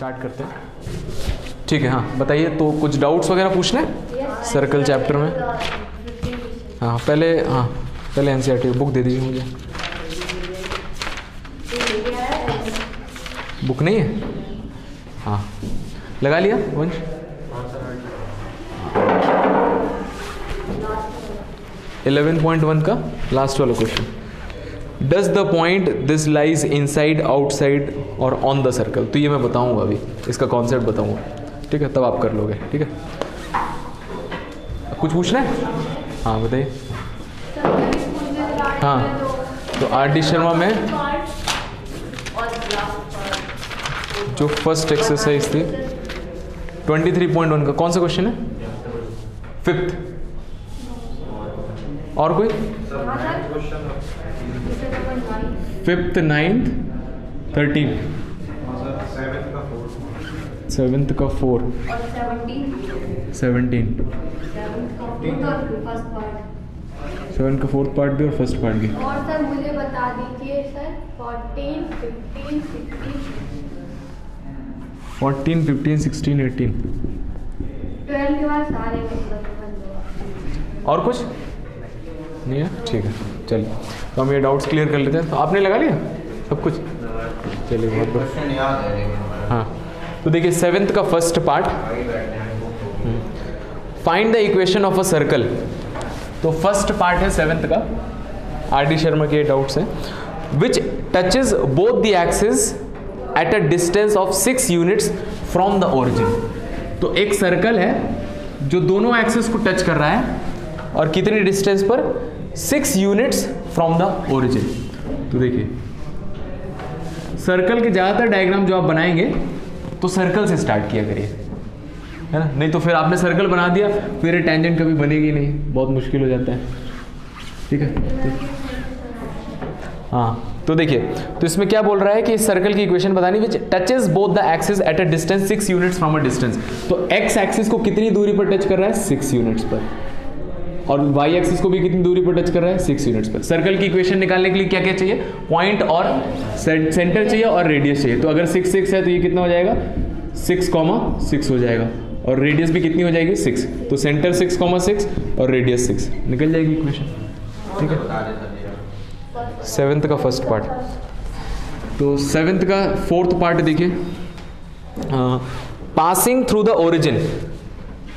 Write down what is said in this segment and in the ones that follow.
Start करते हैं। ठीक है, हाँ बताइए। तो कुछ डाउट्स वगैरह पूछने सर्कल चैप्टर में? हाँ पहले एनसीईआरटी बुक दे दीजिए मुझे। बुक नहीं है? हाँ लगा लिया वंश? 11.1 का लास्ट वाला question, does the point this lies inside outside और ऑन द सर्कल। तो ये मैं बताऊंगा अभी, इसका कॉन्सेप्ट बताऊंगा, ठीक है, तब आप कर लोगे। ठीक है, कुछ पूछना है? हाँ बताइए। हाँ तो आर डी शर्मा में जो फर्स्ट एक्सरसाइज थी 23.1 का कौन सा क्वेश्चन है? 5th। और कोई? 5th, 9th, 13th, 7th का 4, 17, 7 का 4th पार्ट भी और फर्स्ट पार्ट भी। और सर मुझे बता दीजिए सर 14, 15, 14, 15, 16, 18, 12 के बाद सारे मतलब और कुछ नहीं है? ठीक है चलिए, तो हम ये डाउट्स क्लियर कर लेते हैं। तो आपने लगा लिया सब कुछ? चलिए बहुत बढ़िया। हाँ तो देखिए 7th का first part, find the equation of a circle. तो फर्स्ट पार्ट है 7th का, आर डी शर्मा के डाउट्स हैं। Which touches both the axis at a distance of 6 units from the origin. तो एक सर्कल है जो दोनों एक्सिस को टच कर रहा है और कितनी डिस्टेंस पर? 6 यूनिट्स फ्रॉम द ओरिजिन। तो देखिए सर्कल के ज़्यादातर डायग्राम जो आप बनाएंगे तो सर्कल से स्टार्ट किया करिए, है ना, नहीं तो फिर आपने सर्कल बना दिया फिर ये टेंजेंट कभी बनेगी नहीं, बहुत मुश्किल हो जाता है। ठीक है हाँ तो देखिए, तो इसमें क्या बोल रहा है कि इस सर्कल की इक्वेशन बतानी विच touches both the axis at a distance 6 units from a distance. तो एक्स एक्सिस को कितनी दूरी पर टच कर रहा है? 6 यूनिट्स पर, और वाई एक्सिस को भी कितनी दूरी पर टच कर रहा है? 6 यूनिट्स पर। सर्कल की इक्वेशन निकालने के लिए क्या क्या चाहिए? पॉइंट और सेंटर चाहिए और रेडियस चाहिए। तो अगर 6 6 है तो ये कितना हो जाएगा? 6,6 हो जाएगा, और रेडियस भी कितनी हो जाएगी? 6। तो सेंटर 6,6 और रेडियस 6 निकल जाएगी इक्वेशन। ठीक है, 7th का फर्स्ट पार्ट। तो 7th का 4th पार्ट देखिए, पासिंग थ्रू द ओरिजिन,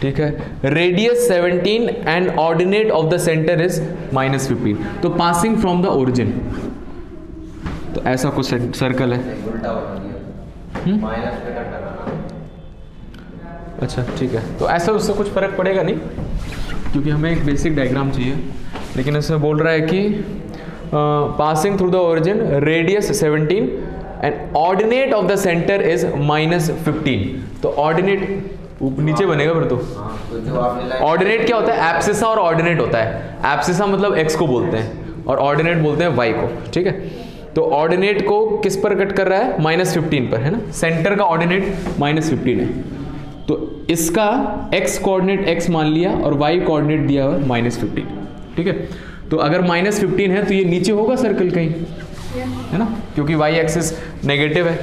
ठीक है, radius 17 and ordinate of the centre is -15। तो पासिंग फ्रॉम द ओरिजिन, तो ऐसा कुछ सर्कल है। अच्छा ठीक है, तो ऐसा उससे कुछ फर्क पड़ेगा नहीं, क्योंकि हमें एक बेसिक डायग्राम चाहिए। लेकिन इसमें बोल रहा है कि passing through the origin radius 17 and ordinate of the centre is -15। तो ऑर्डिनेट नीचे बनेगा फिर। तो ऑर्डिनेट क्या होता है? एब्सिसा और ऑर्डिनेट होता है। एब्सिसा मतलब एक्स को बोलते हैं और ऑर्डिनेट बोलते हैं वाई को। ठीक है, तो ऑर्डिनेट को किस पर कट कर रहा है? -15 पर, है ना। सेंटर का ऑर्डिनेट -15 है, तो इसका एक्स कोऑर्डिनेट x मान लिया और y कोऑर्डिनेट दिया हुआ -15। ठीक है, तो अगर -15 है तो ये नीचे होगा सर्कल कहीं, है ना, क्योंकि y एक्सिस नेगेटिव है।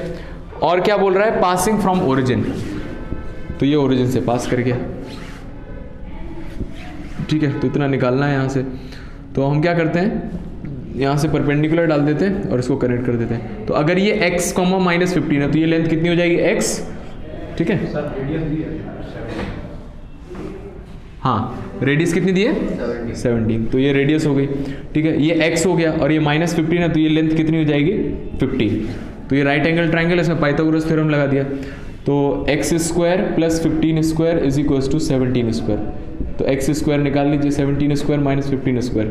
और क्या बोल रहा है? पासिंग फ्रॉम ओरिजिन, तो ये ओरिजिन से पास कर गया। ठीक है, तो इतना निकालना है यहाँ से। तो हम क्या करते हैं, यहाँ से परपेंडिकुलर डाल देते हैं और इसको कनेक्ट कर देते हैं। तो अगर ये x, -15 है तो ये लेंथ कितनी हो जाएगी? x। ठीक है, हाँ रेडियस कितनी दी है? 17। तो ये रेडियस हो गई। ठीक है, ये x हो गया और ये -15 है तो ये लेंथ कितनी हो जाएगी? 15। तो ये राइट एंगल ट्राइंगल, इसमें पाइथागोरस थ्योरम लगा दिया। तो x² + 15² इज इक्वल टू 17²। तो x² निकाल लीजिए, 17² - 15²।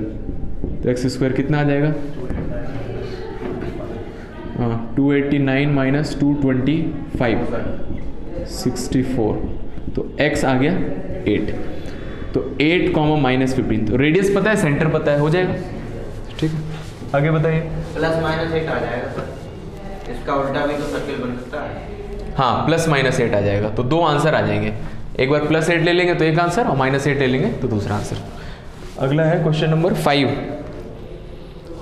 तो x² कितना आ जाएगा? हाँ 289 - 225 64। तो x आ गया 8। तो 8, -15। तो रेडियस पता है, सेंटर पता है, हो जाएगा। ठीक है, आगे बताइए। +-8 आ जाएगा सर, इसका उल्टा भी तो सर्कल बन सकता है। हाँ +-8 आ जाएगा, तो 2 आंसर आ जाएंगे। एक बार +8 ले लेंगे तो एक आंसर, और -8 ले लेंगे तो दूसरा आंसर। अगला है question number 5।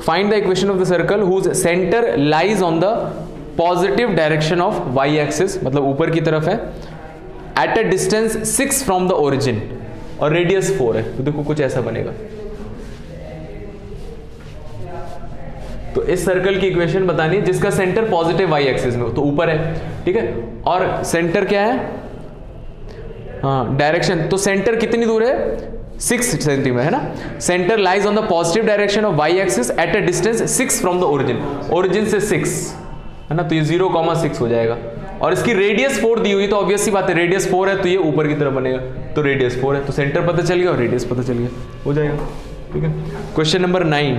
Find the equation of the circle whose centre lies on the positive direction of y axis, मतलब ऊपर की तरफ है, at a distance 6 from the origin और रेडियस 4 है। तो देखो कुछ ऐसा बनेगा। तो इस सर्कल की इक्वेशन बतानी है जिसका सेंटर पॉजिटिव वाई एक्सिस में हो, तो ऊपर है, ठीक है, और सेंटर क्या है, हाँ डायरेक्शन, तो सेंटर कितनी दूर है, 6 सेंटीमीटर है ना। Centre lies on the positive direction of y axis at a distance 6 from the origin, origin से 6 है ना, तो ये 0,6 हो जाएगा। और इसकी रेडियस 4 दी हुई, तो ऑब्वियस सी बात है रेडियस 4 है तो ये ऊपर की तरफ बनेगा, तो रेडियस 4 है, तो सेंटर पता चल गया और रेडियस पता चल गया, हो जाएगा, ठीक है। Question number 9,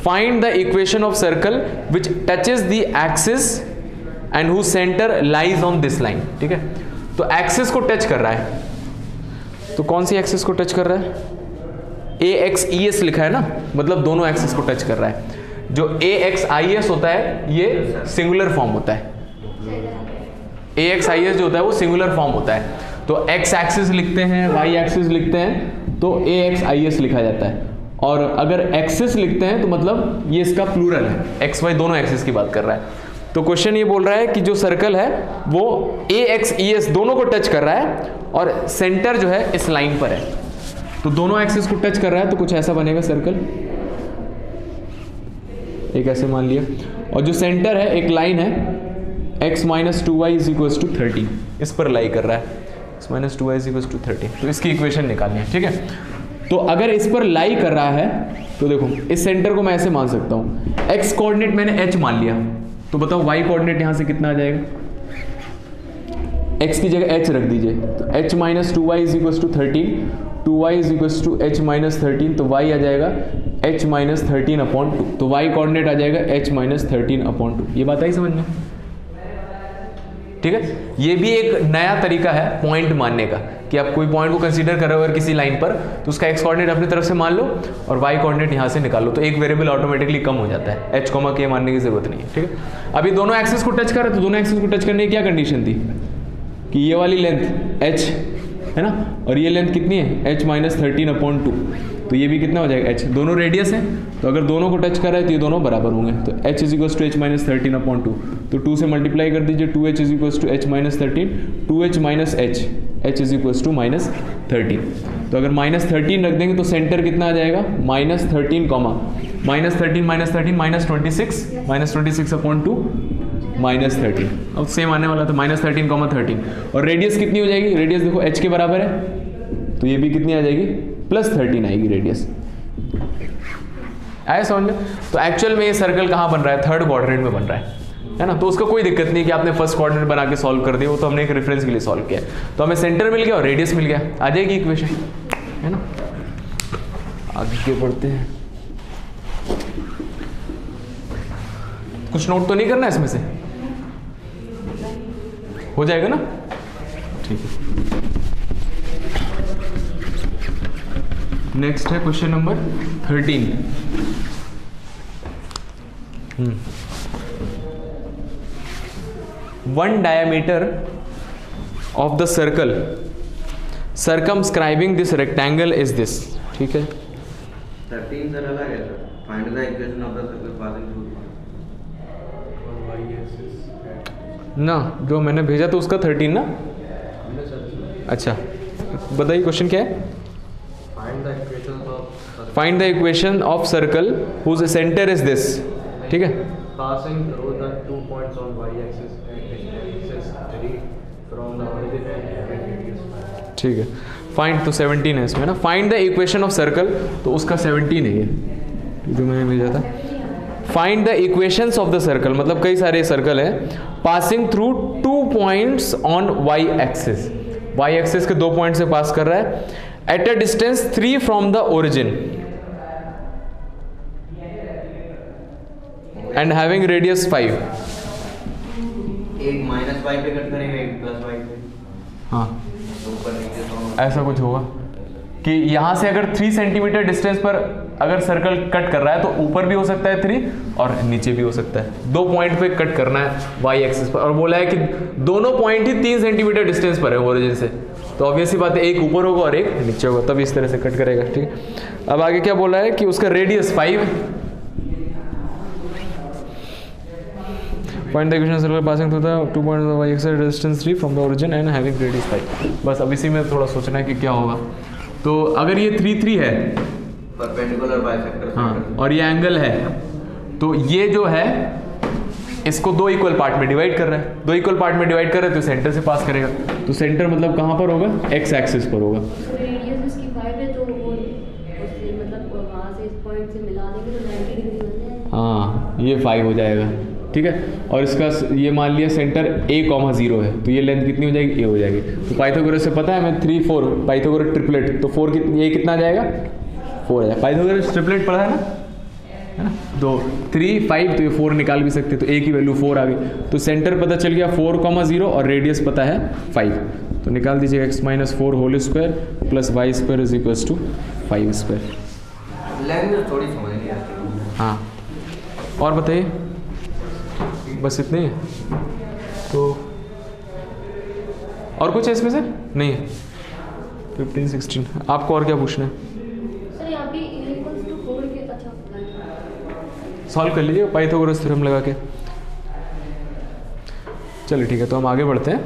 find the equation of circle which touches the axis and whose centre lies on this line, ठीक है। तो एक्सिस को टच कर रहा है, तो कौन सी एक्सिस को टच कर रहा है, AXES लिखा है ना, मतलब दोनों एक्सिस को टच कर रहा है। जो AXIS होता है ये सिंगुलर फॉर्म होता है, AXIS जो होता है वो सिंगुलर फॉर्म होता है। तो X एक्सिस लिखते हैं, Y एक्सिस लिखते हैं तो AXIS लिखा जाता है, और अगर एक्सिस लिखते हैं तो मतलब ये इसका प्लूरल है, XY दोनों एक्सिस की बात कर रहा है। तो क्वेश्चन ये बोल रहा है कि जो सर्कल है वो AXES दोनों को टच कर रहा है और सेंटर जो है इस लाइन पर है, तो दोनों एक्सिस को टच कर रहा है, तो कुछ ऐसा बनेगा सर्कल, एक ऐसे मान लिया, और जो सेंटर है एक लाइन है x - 2y = 13, इस पर लाई कर रहा है, x - 2y = 13, तो इसकी इक्वेशन निकालनी है, ठीक है। तो अगर इस पर लाई कर रहा है तो देखो इस सेंटर को मैं ऐसे मान सकता हूं, x कोऑर्डिनेट मैंने h मान लिया, तो बताओ y कोऑर्डिनेट यहां से कितना आ जाएगा, x की जगह h रख दीजिए, तो h - 2y = 13, 2y = h - 13, तो y आ जाएगा h - 13/2, तो y कोऑर्डिनेट आ जाएगा h - 13/2। ये बात आई समझ में, ठीक है। ये भी एक नया तरीका है पॉइंट मानने का, कि आप कोई पॉइंट को कंसीडर कर रहे हो अगर किसी लाइन पर, तो उसका x कोऑर्डिनेट अपनी तरफ से मान लो और y कोऑर्डिनेट यहाँ से निकाल लो, तो एक वेरिएबल ऑटोमेटिकली कम हो जाता है, h, k मानने की जरूरत नहीं है, ठीक है। अभी दोनों एक्सिस को टच कर रहे, तो दोनों एक्सिस को टच करने की क्या कंडीशन थी कि ये वाली लेंथ h है ना, और ये लेंथ कितनी है, h - 13/2, तो ये भी कितना हो जाएगा h, दोनों रेडियस है, तो अगर दोनों को टच कर रहा है तो ये दोनों बराबर होंगे, तो h = h - 13/2, तो 2 से मल्टीप्लाई कर दीजिए, 2h = h - 13, 2h - h, h = -13, तो अगर -13 रख देंगे तो सेंटर कितना आ जाएगा, -13, -13 -26/2 -13, अब सेम आने वाला, तो -13, 13, और रेडियस कितनी हो जाएगी, रेडियस देखो h के बराबर है, तो ये भी कितनी आ जाएगी, +13 आएगी रेडियस, आया समझ में। तो एक्चुअल में ये सर्कल कहाँ बन रहा है, थर्ड क्वाड्रेंट में बन रहा है ना, तो उसका कोई दिक्कत नहीं कि आपने फर्स्ट क्वाड्रेंट बना के सॉल्व कर दिया, वो तो हमने एक रेफरेंस के लिए सॉल्व किया, तो हमें सेंटर मिल गया और रेडियस मिल गया, आ जाएगी इक्वेशन, है ना। आगे बढ़ते हैं, कुछ नोट तो नहीं करना इसमें से, हो जाएगा ना, ठीक है। नेक्स्ट है question number 13। One diameter of the circle circumscribing this rectangle is this, ठीक है। 13 सर अलग है sir, find the equation of the circle passing through ना, जो मैंने भेजा तो उसका 13 ना, अच्छा बताइए क्वेश्चन क्या है। Find the equation of circle whose centre is this, ठीक है। passing through the 2 points on y-axis at distances 3 from the origin and having radius 5. ठीक है, फाइंड तो 17 है इसमें ना, find the equation of circle, तो उसका 17 है ये जो मैंने भेजा था। Find the equations of the circle, मतलब कई सारे सर्कल है, passing through 2 points on y axis, y axis के 2 पॉइंट से पास कर रहा है, at a distance 3 from the origin and having radius 5। एक -y पे कट करेगा, एक +y पे, हाँ तो ऊपर नीचे दोनों ऐसा कुछ होगा कि यहाँ से अगर 3 सेंटीमीटर डिस्टेंस पर अगर सर्कल कट कर रहा है तो ऊपर भी हो सकता है 3 और नीचे भी हो सकता है, 2 पॉइंट पे कट करना है वाई एक्सिस पर, और बोला है कि दोनों पॉइंट ही 3 सेंटीमीटर डिस्टेंस पर है ओरिजिन से, तो ऑब्वियसली बात है एक ऊपर होगा और एक नीचे होगा, तब इस तरह से कट करेगा, ठीक है। अब आगे क्या बोला है कि उसका radius 5, find the equation circle passing through the 2 points of y axis distance 3 from the origin and having radius 5। बस अब इसी में थोड़ा सोचना है कि क्या होगा। तो अगर ये 3 3 है, परपेंडिकुलर बाइसेक्टर, हाँ, और ये एंगल है, तो ये जो है इसको 2 इक्वल पार्ट में डिवाइड कर रहा है, 2 इक्वल पार्ट में डिवाइड कर रहा है, तो सेंटर से पास करेगा। तो सेंटर मतलब कहाँ पर होगा? एक्स एक्सिस पर होगा। रेडियस इसकी 5 है, तो वो उससे मतलब वहाँ से इस पॉइंट से मिला देंगे तो 90 डिग्री बन जाएगा। हाँ, ये 5 हो जाएगा, ठीक है। और इसका ये मान लिया सेंटर a,0 है, तो ये लेंथ कितनी हो जाएगी? a हो जाएगी। तो पाइथागोरस से पता है हमें 3 4 पाइथागोरस ट्रिपलेट, तो 4 ये कितना आ जाएगा? 4 आ जाएगा। पाइथागोरस ट्रिपलेट पढ़ा है ना? 2 3 5, तो ये 4 निकाल भी सकते, तो a की वैल्यू 4 आ गई। तो सेंटर पता चल गया 4,0 और रेडियस पता है 5। तो निकाल दीजिए x - 4 whole square plus y square is equals to 5 square. Language थोड़ी समझ नहीं आती। हाँ, और बताइए, बस इतने ही है? तो और कुछ है इसमें से? नहीं है। 15 16 आपको और क्या पूछना है? सर यहाँ पे इक्वल्स टू 4 के अच्छा सॉल्व कर लीजिए पाइथागोरस थ्योरम लगा के। चलिए ठीक है, तो हम आगे बढ़ते हैं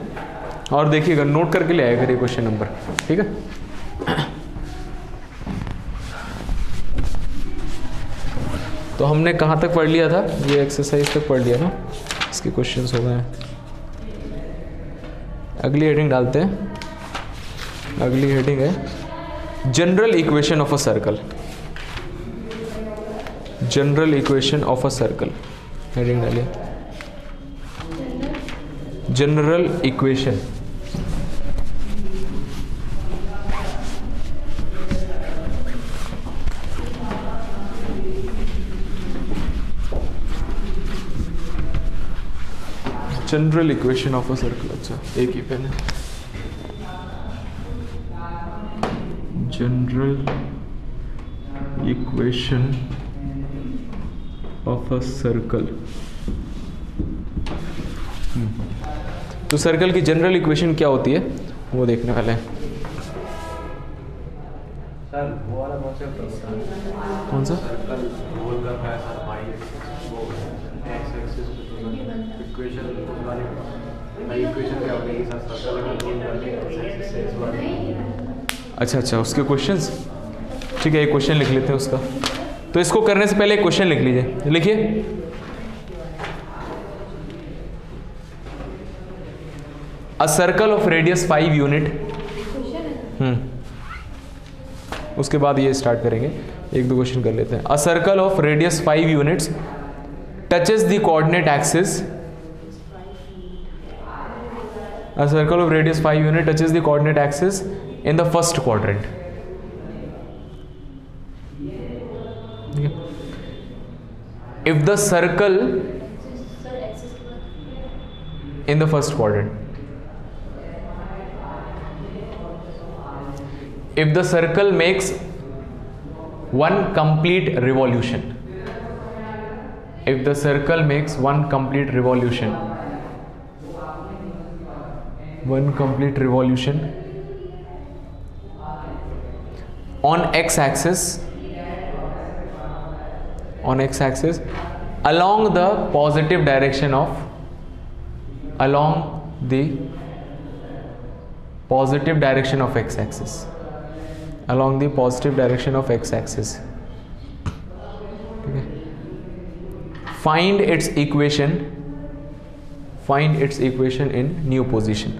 और देखिएगा, नोट करके ले आएगा ये क्वेश्चन नंबर, ठीक है। तो हमने कहाँ तक पढ़ लिया था? ये एक्सरसाइज तक पढ़ लिया ना, इसके क्वेश्चंस हो गए हैं। अगली हेडिंग डालते हैं। अगली हेडिंग है general equation of a circle. General equation of a circle, heading डालिए general equation. General equation of a circle. अच्छा, एक ही पेन है। General equation of a circle. तो सर्कल की जनरल इक्वेशन क्या होती है वो देखने वाले हैं। सर वो वाला कॉन्सेप्ट होता है, कौन सा? सर्कल रोल कर रहा है सर, वाई वो एक्स एक्सिस इक्वेशन उस वाले नई इक्वेशन क्या बनेगी सर? सर्कल अगर रोल करके एक्स एक्सिस से इस वाले। अच्छा, उसके क्वेश्चंस, ठीक है, एक क्वेश्चन लिख लेते हैं उसका। तो इसको करने से पहले एक क्वेश्चन लिख लीजिए, लिखिए। A circle of radius 5 unit. उसके बाद ये स्टार्ट करेंगे, एक दो क्वेश्चन कर लेते हैं। A circle of radius 5 units touches the coordinate axis. A circle of radius 5 unit touches the coordinate axis in the first quadrant. If the circle in the first quadrant, if the circle makes one complete revolution, if the circle makes one complete revolution on x-axis along the positive direction of x-axis, along the positive direction of x-axis. Okay. Find its equation in new position.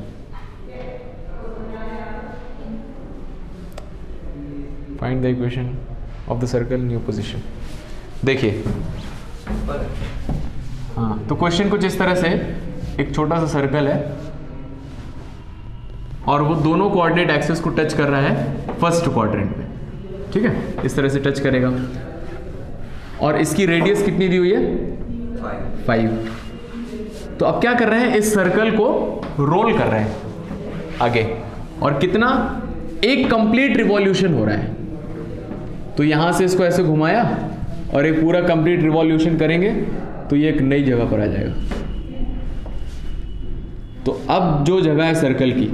Find the equation of the circle in new position. देखिए, हाँ, तो question कुछ इस तरह से, एक छोटा सा सर्कल है और वो दोनों कोऑर्डिनेट एक्सिस को टच कर रहा है फर्स्ट क्वाड्रेंट में, ठीक है, इस तरह से टच करेगा और इसकी रेडियस कितनी दी हुई है? 5। तो अब क्या कर रहे हैं, इस सर्कल को रोल कर रहे हैं आगे, और कितना? एक कंप्लीट रिवॉल्यूशन हो रहा है। तो यहां से इसको ऐसे घुमाया और एक पूरा कंप्लीट रिवॉल्यूशन करेंगे तो ये एक नई जगह पर आ जाएगा। तो अब जो जगह है सर्कल की,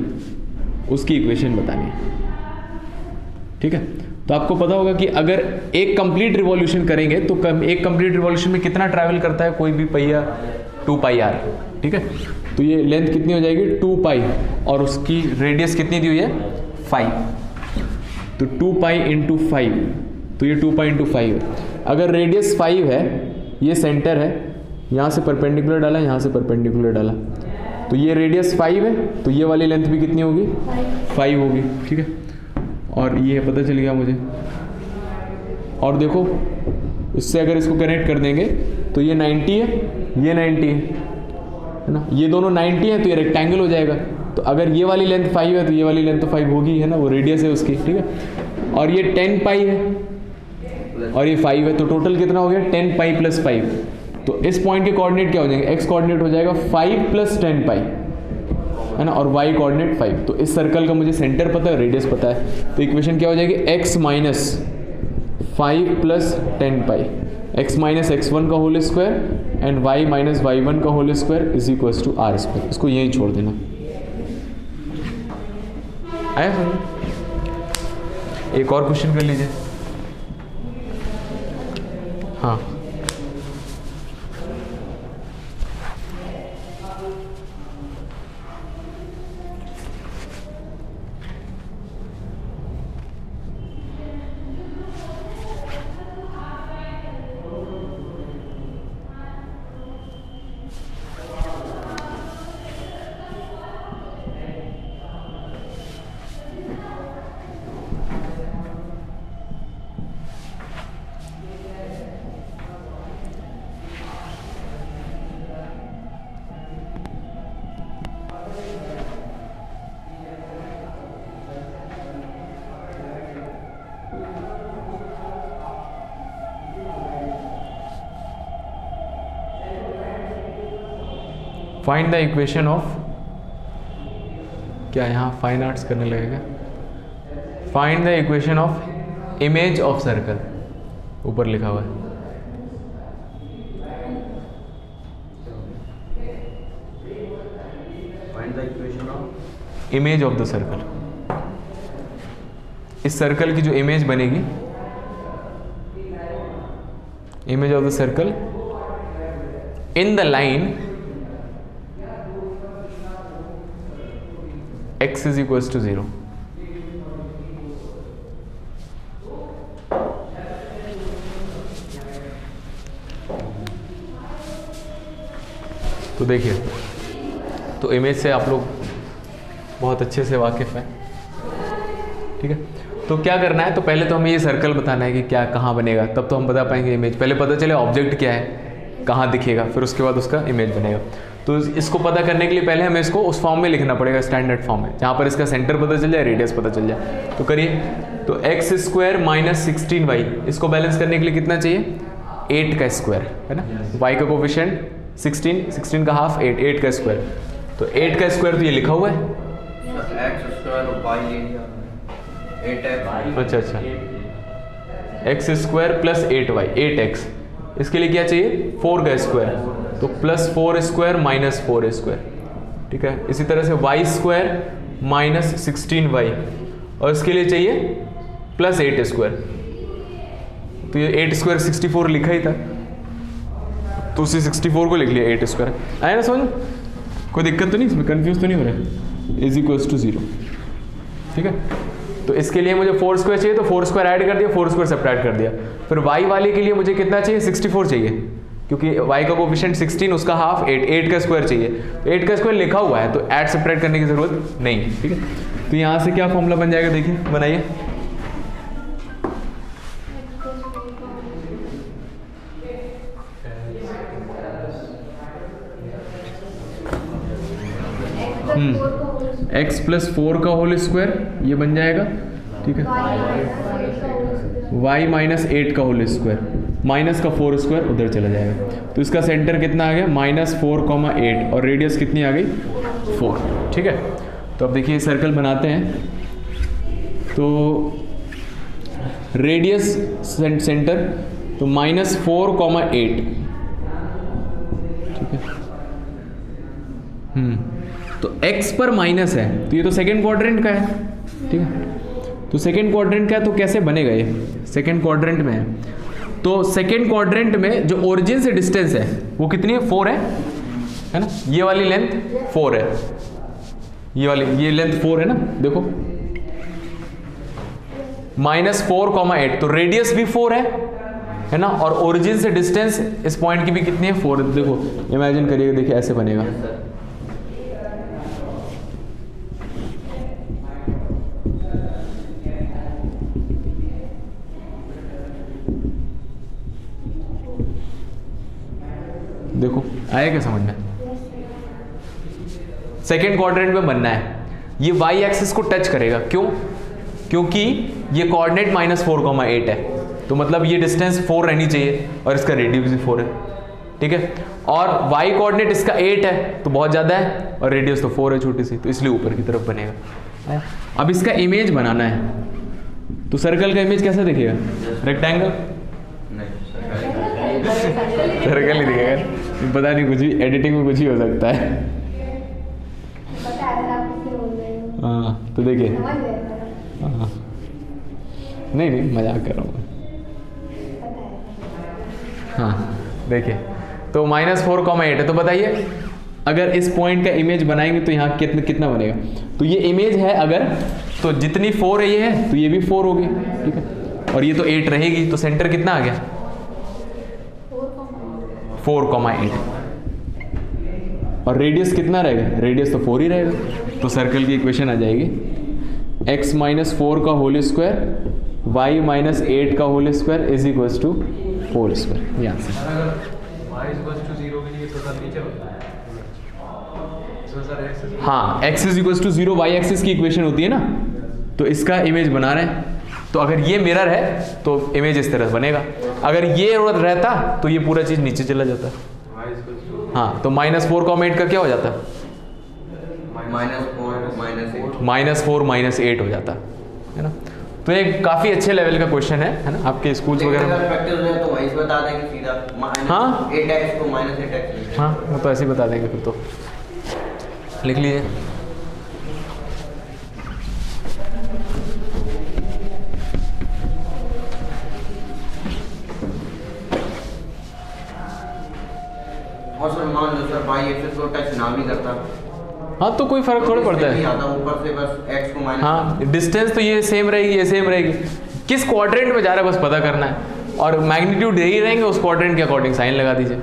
उसकी इक्वेशन बतानी है, ठीक है। तो आपको पता होगा कि अगर एक कंप्लीट रिवॉल्यूशन करेंगे तो एक कंप्लीट रिवॉल्यूशन में कितना ट्रैवल करता है कोई भी पहिया? 2 पाई आर, ठीक है। तो ये लेंथ कितनी हो जाएगी 2 पाई, और उसकी रेडियस कितनी दी हुई है 5, तो 2 पाई इंटू 5, तो ये 2 पाई इंटू 5 है। अगर रेडियस 5 है, ये सेंटर है, यहाँ से परपेंडिकुलर डाला, यहाँ से परपेंडिकुलर डाला, तो ये रेडियस 5 है, तो ये वाली लेंथ भी कितनी होगी 5 होगी, ठीक है। और ये पता चल गया मुझे। और देखो इससे अगर इसको कनेक्ट कर देंगे तो ये 90 है, ये 90 है ना, ये दोनों 90 है, तो ये रेक्टेंगल हो जाएगा। तो अगर ये वाली लेंथ 5 है तो ये वाली लेंथ तो 5 होगी, है ना, वो रेडियस है उसकी, ठीक है। और ये 10 पाई है और ये 5 है, तो टोटल कितना हो गया 10 पाई प्लस 5। तो इस पॉइंट के कोऑर्डिनेट क्या हो जाएंगे, एक्स कोऑर्डिनेट हो जाएगा 5 प्लस 10 पाई, है ना, और वाई कोऑर्डिनेट 5। तो इस सर्कल का मुझे सेंटर पता है, रेडियस पता है, तो इक्वेशन क्या हो जाएगी x minus 5 plus 10 pi, x minus x1 का whole square and y minus y1 का whole square is equals to are square. इसको यहीं छोड़ देना। आया समझ? एक और क्वेश्चन कर लीजिए। हाँ, फाइंड द इक्वेशन ऑफ, क्या यहाँ फाइन आर्ट्स करने लगेगा, find the equation of image of circle, ऊपर लिखा हुआ है। Find the equation of image of the circle, इस सर्कल की जो इमेज बनेगी, image of the circle in the line x is equals to 0। तो देखिए, तो इमेज से आप लोग बहुत अच्छे से वाकिफ हैं, ठीक है। तो क्या करना है, तो पहले तो हमें ये सर्कल बताना है कि क्या कहाँ बनेगा, तब तो हम बता पाएंगे इमेज। पहले पता चले ऑब्जेक्ट क्या है, कहाँ दिखेगा, फिर उसके बाद उसका इमेज बनेगा। तो इसको पता करने के लिए पहले हमें इसको उस फॉर्म में लिखना पड़ेगा, स्टैंडर्ड फॉर्म में, जहाँ पर इसका सेंटर पता चल जाए, रेडियस पता चल जाए। तो करिए, तो एक्स स्क्वायर माइनस 16y, इसको बैलेंस करने के लिए कितना चाहिए 8 का स्क्वायर, है ना, y का कोफिशिएंट 16, 16 का हाफ 8, 8 का स्क्वायर, तो 8 का स्क्वायर तो ये लिखा हुआ है, एक्स स्क्वायर और वाई ले लिया 8x। अच्छा अच्छा, x square plus 8y, 8x, इसके लिए क्या चाहिए 4 का स्क्वायर, तो प्लस 4 स्क्वायर माइनस 4 स्क्वायर, ठीक है। इसी तरह से y स्क्वायर माइनस 16y, और इसके लिए चाहिए प्लस 8 स्क्वायर, तो ये 8 स्क्वायर 64 लिखा ही था, तो उसी 64 को लिख लिया 8 स्क्वायर। आया ना समझ, कोई दिक्कत तो नहीं इसमें, कंफ्यूज तो नहीं हो रहा, इज इक्वल्स टू 0, ठीक है। तो इसके लिए मुझे 4 स्क्वायर चाहिए, तो 4 स्क्वायर ऐड कर दिया, 4 स्क्वायर सब्ट्रैक्ट कर दिया। फिर y वाले के लिए मुझे कितना चाहिए 64 चाहिए, क्योंकि y का कोफिशिएंट 16, उसका हाफ 8, 8 का स्क्वायर चाहिए, तो 8 का स्क्वायर लिखा हुआ है, तो ऐड सब्ट्रैक्ट करने की जरूरत नहीं, ठीक है। तो यहाँ से क्या फॉर्मूला बन जाएगा, देखिए बनाइए, x प्लस 4 का होल स्क्वायर ये बन जाएगा, ठीक है, y माइनस 8 का होल स्क्वायर, माइनस का 4 स्क्वायर उधर चला जाएगा, तो इसका सेंटर कितना आ गया -4,8, और रेडियस कितनी आ गई 4, ठीक है। तो अब देखिए सर्कल बनाते हैं, तो रेडियस सेंटर तो -4,8, ठीक है। तो x पर माइनस है, तो ये तो सेकेंड क्वाड्रेंट का है, ठीक है। तो सेकेंड क्वाड्रेंट का है, तो कैसे बनेगा ये, सेकेंड क्वाड्रेंट में है, तो सेकेंड क्वाड्रेंट में जो ओरिजिन से डिस्टेंस है वो कितनी है 4 है, है ना, ये वाली लेंथ 4 है, ये लेंथ 4 है ना, देखो -4,8, तो रेडियस भी 4 है ना, और ओरिजिन से डिस्टेंस इस पॉइंट की भी कितनी है 4। देखो इमेजिन करिएगा, देखिए ऐसे बनेगा, देखो आया क्या समझ में। सेकेंड क्वाड्रेंट में बनना है, ये वाई एक्सिस को टच करेगा, क्यों? क्योंकि ये कोऑर्डिनेट -4,8 है, तो मतलब ये डिस्टेंस 4 रहनी चाहिए और इसका रेडियस भी 4 है, ठीक है, और वाई कोऑर्डिनेट इसका 8 है तो बहुत ज़्यादा है, और रेडियस तो 4 है छोटी सी, तो इसलिए ऊपर की तरफ बनेगा। अब इसका इमेज बनाना है, तो सर्कल का इमेज कैसा दिखेगा? रेक्टेंगल, सर्कल ही दिखेगा, पता नहीं, कुछ भी एडिटिंग में कुछ ही हो सकता है। पता है, अगर आप किसी बोल रहे हो हाँ तो देखिए, समझ गए ना? हाँ नहीं मजाक कर रहा हूँ मैं। पता है। हाँ देखिए, तो -4,8 है, तो बताइए अगर इस पॉइंट का इमेज बनाएंगे तो यहाँ कितना बनेगा? तो ये इमेज है अगर, तो जितनी 4 है ये है, तो ये भी 4 होगी, ठीक है, और ये तो 8 रहेगी, तो सेंटर कितना आ गया? 4,8, और रेडियस कितना रहेगा? रेडियस तो 4 ही रहेगा, तो सर्कल की इक्वेशन आ जाएगी x - 4 का होल स्क्वायर y - 8 का whole square is equals to 4 square. यहाँ से अगर y = 0 के लिए तो सर नीचे होता है, इसमें सर x हाँ, x = 0 y एक्सिस की इक्वेशन होती है ना, तो इसका इमेज बना रहे हैं, तो अगर ये मिरर है तो इमेज इस तरह बनेगा, अगर ये रहता तो ये पूरा चीज नीचे चला जाता। हाँ, तो -4,8 का क्या हो जाता? -4 - 8 हो जाता है ना। तो ये काफी अच्छे लेवल का क्वेश्चन है ना, आपके स्कूल्स वगैरह में। तो वहीं से बता देंगे सीधा, हाँ 8x को -8x। हाँ वो तो ऐसे ही बता देंगे, फिर तो लिख लीजिए। और सर मान लो सर y एक्सिस को टच ना भी करता, हाँ तो कोई फर्क थोड़ा पड़ता है। आता ऊपर से बस x को माइनस। हाँ, डिस्टेंस तो ये सेम रहेगी, ये सेम रहेगी, किस क्वाड्रेंट में जा रहा है बस पता करना है, और मैग्नीट्यूड यही रहेंगे, उस क्वाड्रेंट के अकॉर्डिंग साइन लगा दीजिए।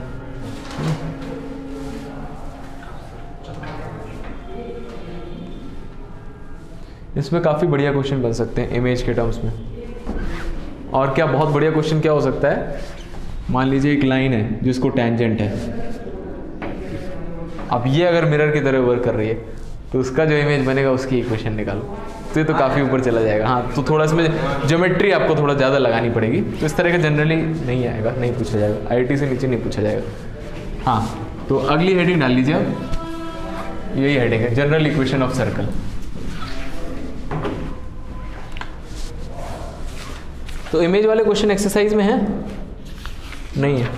इसमें काफ़ी बढ़िया क्वेश्चन बन सकते हैं इमेज के टर्म्स में। और क्या बहुत बढ़िया क्वेश्चन क्या हो सकता है, मान लीजिए एक लाइन है जिसको टेंजेंट है, अब ये अगर मिरर की तरह वर्क कर रही है तो उसका जो इमेज बनेगा उसकी इक्वेशन निकालो, तो ये तो काफ़ी ऊपर चला जाएगा। हाँ, तो थोड़ा इसमें ज्योमेट्री आपको थोड़ा ज़्यादा लगानी पड़ेगी, तो इस तरह का जनरली नहीं आएगा, नहीं पूछा जाएगा, आईआईटी से नीचे नहीं पूछा जाएगा। हाँ, तो अगली हेडिंग डाल लीजिए आप, यही हेडिंग है, जनरल इक्वेशन ऑफ सर्कल। तो इमेज वाले क्वेश्चन एक्सरसाइज में है नहीं है?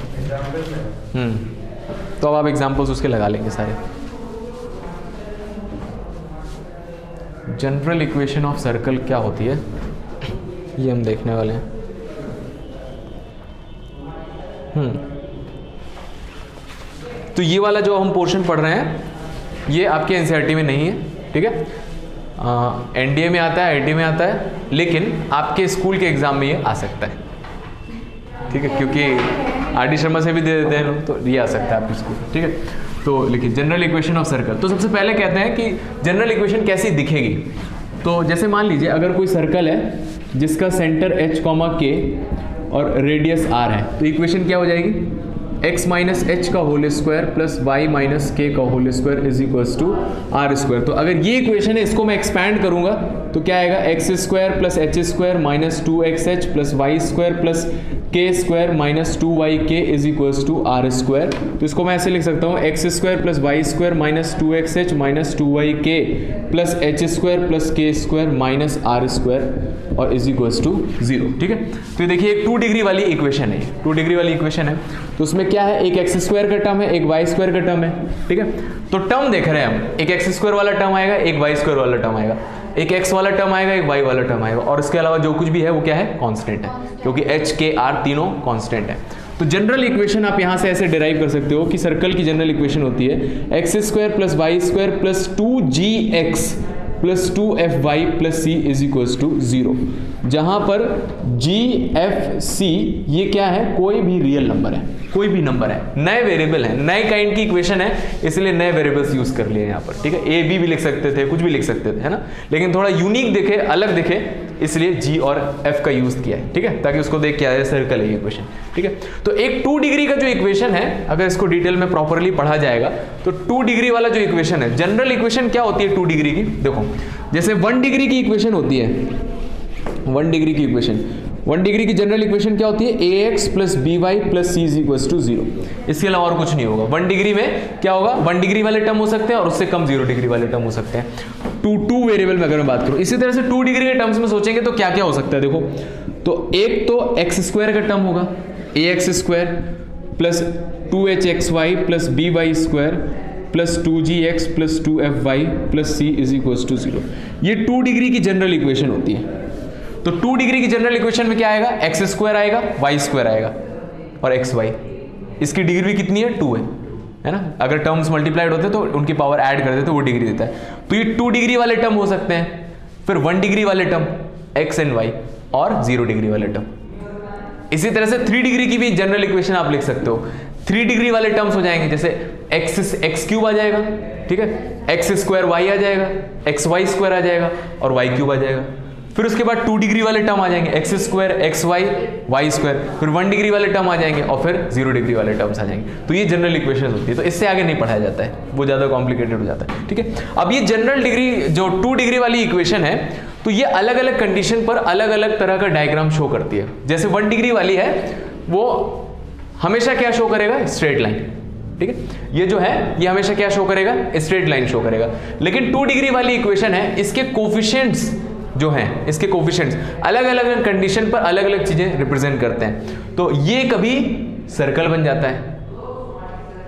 तो अब आप एग्जाम्पल्स उसके लगा लेंगे सारे। जनरल इक्वेशन ऑफ सर्कल क्या होती है ये हम देखने वाले हैं। तो ये वाला जो हम पोर्शन पढ़ रहे हैं ये आपके एनसीईआरटी में नहीं है, ठीक है, एनडीए में आता है, आईआईटी में आता है, लेकिन आपके स्कूल के एग्जाम में ये आ सकता है, ठीक है, क्योंकि आर डी शर्मा से भी दे देते हैं लोग, तो ये आ सकता है आपके स्कूल, ठीक है। तो लिखिए जनरल इक्वेशन ऑफ सर्कल। तो सबसे पहले कहते हैं कि जनरल इक्वेशन कैसी दिखेगी। तो जैसे मान लीजिए अगर कोई सर्कल है जिसका सेंटर h, k और रेडियस r है, तो इक्वेशन क्या हो जाएगी? x माइनस एच का whole square plus y minus k का whole square is equals to are square. तो अगर ये इक्वेशन है इसको मैं एक्सपैंड करूंगा तो क्या आएगा? X square plus H square minus 2xh plus Y square plus K square minus 2yk is equals to are square. तो इसको मैं ऐसे लिख सकता हूँ X square plus Y square minus 2xh minus 2yk plus H square plus K square minus R square और is equals to 0, ठीक है। तो ये देखिए एक 2 डिग्री वाली इक्वेशन है, 2 डिग्री वाली इक्वेशन है। तो उसमें क्या है? एक एक्स स्क्वायर का टर्म है, एक वाई स्क्वायर का टर्म है, ठीक है। तो टर्म देख रहे हैं हम, एक एक्स स्क्वायर वाला टर्म आएगा, एक वाई स्क्वायर वाला टर्म आएगा, एक एक्स वाला टर्म आएगा, एक वाई वाला टर्म आएगा, और इसके अलावा जो कुछ भी है वो क्या है? कांस्टेंट है, क्योंकि एच के आर तीनों कांस्टेंट है। तो तो जनरल इक्वेशन आप यहां से ऐसे डिराइव कर सकते हो कि सर्कल की जनरल इक्वेशन होती है x square plus Y square plus 2gx plus 2fy plus c is equals to 0, जहां पर gfc ये क्या है, कोई भी रियल नंबर है, कोई भी नंबर है, नए वेरिएबल है, नए काइंड की इक्वेशन है, इसलिए नए वेरिएबल्स यूज कर लिए यहाँ पर, ठीक है। ए बी भी लिख सकते थे, कुछ भी लिख सकते थे, है ना, लेकिन थोड़ा यूनिक दिखे, अलग दिखे, इसलिए g और f का यूज किया है, ठीक है, ताकि उसको देख के आए सर्कल है ये इक्वेशन, ठीक है। तो एक 2 डिग्री का जो इक्वेशन है, अगर इसको डिटेल में प्रॉपरली पढ़ा जाएगा तो 2 डिग्री वाला जो इक्वेशन है, जनरल इक्वेशन क्या होती है 2 डिग्री की, देखो जैसे 1 डिग्री की इक्वेशन होती है, 1 डिग्री की इक्वेशन, 1 डिग्री की जनरल इक्वेशन क्या होती है, ax plus by plus c is equals to 0, इसके अलावा और कुछ नहीं होगा। 1 डिग्री में क्या होगा, 1 डिग्री वाले टर्म हो सकते हैं और उससे कम 0 डिग्री वाले टर्म हो सकते हैं, 2 वेरिएबल में अगर मैं बात करूं। इसी तरह से 2 डिग्री के टर्म्स में सोचेंगे तो क्या क्या हो सकता है, देखो तो एक तो एक्स स्क्वायर का टर्म होगा, ax square plus 2hxy plus by square plus 2gx plus 2fy plus c is equals to 0, ये 2 डिग्री की जनरल इक्वेशन होती है। तो 2 डिग्री की जनरल इक्वेशन में क्या आएगा, एक्स स्क्वायर आएगा, वाई स्क्वायर आएगा और एक्स वाई, इसकी डिग्री भी कितनी है, 2 है ना, अगर टर्म्स मल्टीप्लाइड होते तो उनकी पावर ऐड कर देते तो वो डिग्री देता है। तो ये 2 डिग्री वाले टर्म हो सकते हैं, फिर 1 डिग्री वाले टर्म एक्स एंड वाई और 0 डिग्री वाले टर्म। इसी तरह से 3 डिग्री की भी जनरल इक्वेशन आप लिख सकते हो, 3 डिग्री वाले टर्म्स हो जाएंगे, जैसे एक्स क्यूब आ जाएगा, ठीक है, एक्स स्क्वायर वाई आ जाएगा, एक्स वाई स्क्वायर आ जाएगा और वाई क्यूब आ जाएगा। फिर उसके बाद 2 डिग्री वाले टर्म आ जाएंगे, x square x y y square, फिर 1 डिग्री वाले टर्म आ जाएंगे और फिर 0 डिग्री वाले टर्म्स आ जाएंगे। तो ये जनरल इक्वेशन होती है, तो इससे आगे नहीं पढ़ाया जाता है, वो ज़्यादा कॉम्प्लिकेटेड हो जाता है, ठीक है। अब ये जनरल डिग्री जो 2 डिग्री वाली इक्वेशन है, तो ये अलग अलग कंडीशन पर अलग अलग तरह का डायग्राम शो करती है। जैसे 1 डिग्री वाली है वो हमेशा क्या शो करेगा, स्ट्रेट लाइन, ठीक है, ये जो है ये हमेशा क्या शो करेगा, स्ट्रेट लाइन शो करेगा। लेकिन 2 डिग्री वाली इक्वेशन है, इसके कोफिशिएंट्स जो हैं, इसके कोफिशिएंट्स अलग अलग कंडीशन पर अलग अलग चीजें रिप्रेजेंट करते हैं। तो ये कभी सर्कल बन जाता है,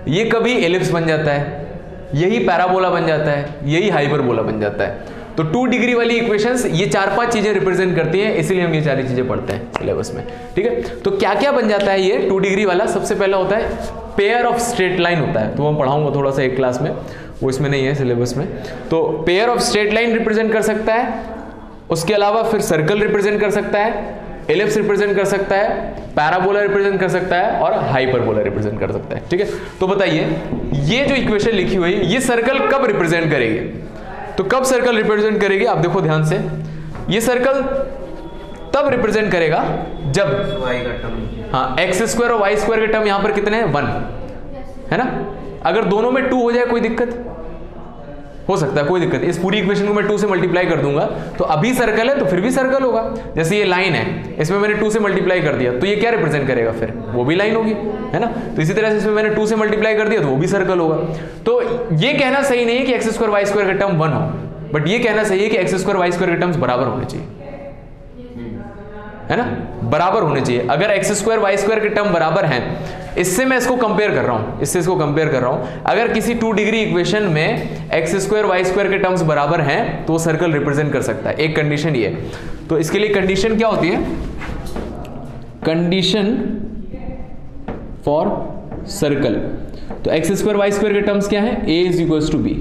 ये कभी एलिप्स बन जाता है, यही पैराबोला बन जाता है, यही हाइपरबोला बन जाता है। तो 2 डिग्री वाली इक्वेशंस ये 4-5 चीजें रिप्रेजेंट करती हैं, इसीलिए हम ये सारी चीजें पढ़ते हैं सिलेबस में, ठीक है। तो क्या क्या बन जाता है ये 2 डिग्री वाला, सबसे पहला होता है पेयर ऑफ स्ट्रेट लाइन होता है, तो मैं पढ़ाऊंगा थोड़ा सा एक क्लास में, वो इसमें नहीं है सिलेबस में। तो pair of straight line represent कर सकता है, उसके अलावा फिर सर्कल रिप्रेजेंट कर सकता है, एलिप्स रिप्रेजेंट कर सकता है, पैराबोला रिप्रेजेंट कर सकता है और हाइपरबोला रिप्रेजेंट कर सकता है, ठीक है। तो बताइए ये जो इक्वेशन लिखी हुई है ये सर्कल कब रिप्रेजेंट करेगी, तो कब सर्कल रिप्रेजेंट करेगी, आप देखो ध्यान से, ये सर्कल तब रिप्रेजेंट करेगा जब वाई का टर्म, हाँ एक्स स्क्वायर और वाई स्क्वायर के टर्म यहां पर कितने हैं, 1 है ना। अगर दोनों में 2 हो जाए कोई दिक्कत हो सकता है, कोई दिक्कत, इस पूरी इक्वेशन को मैं 2 से मल्टीप्लाई कर दूंगा तो अभी सर्कल है तो फिर भी सर्कल होगा। जैसे ये लाइन है, इसमें मैंने 2 से मल्टीप्लाई कर दिया तो ये क्या रिप्रेजेंट करेगा, फिर वो भी लाइन होगी, है ना। तो इसी तरह से इसमें मैंने 2 से मल्टीप्लाई कर दिया तो वो भी सर्कल होगा। तो ये कहना सही नहीं है कि एक्स स्क्वायर वाई स्क्वायर का टर्म 1 हो, बट ये कहना सही है कि एक्स स्क्वायर वाई स्क्वायर के टर्म्स बराबर होने चाहिए, है ना, बराबर होने चाहिए। अगर एक्स स्क्वायर वाई स्क्वायर के टर्म बराबर हैं, इससे मैं इसको कंपेयर कर रहा हूं, इससे इसको कंपेयर कर रहा हूं, अगर किसी 2 डिग्री इक्वेशन में एक्स स्क्वायर वाई स्क्वायर के टर्म्स बराबर हैं तो वो सर्कल रिप्रेजेंट कर सकता है। एक कंडीशन ये, तो इसके लिए कंडीशन क्या होती है, कंडीशन फॉर सर्कल, तो एक्स स्क्वायर वाई स्क्वायर के टर्म्स क्या है, a is equals to b,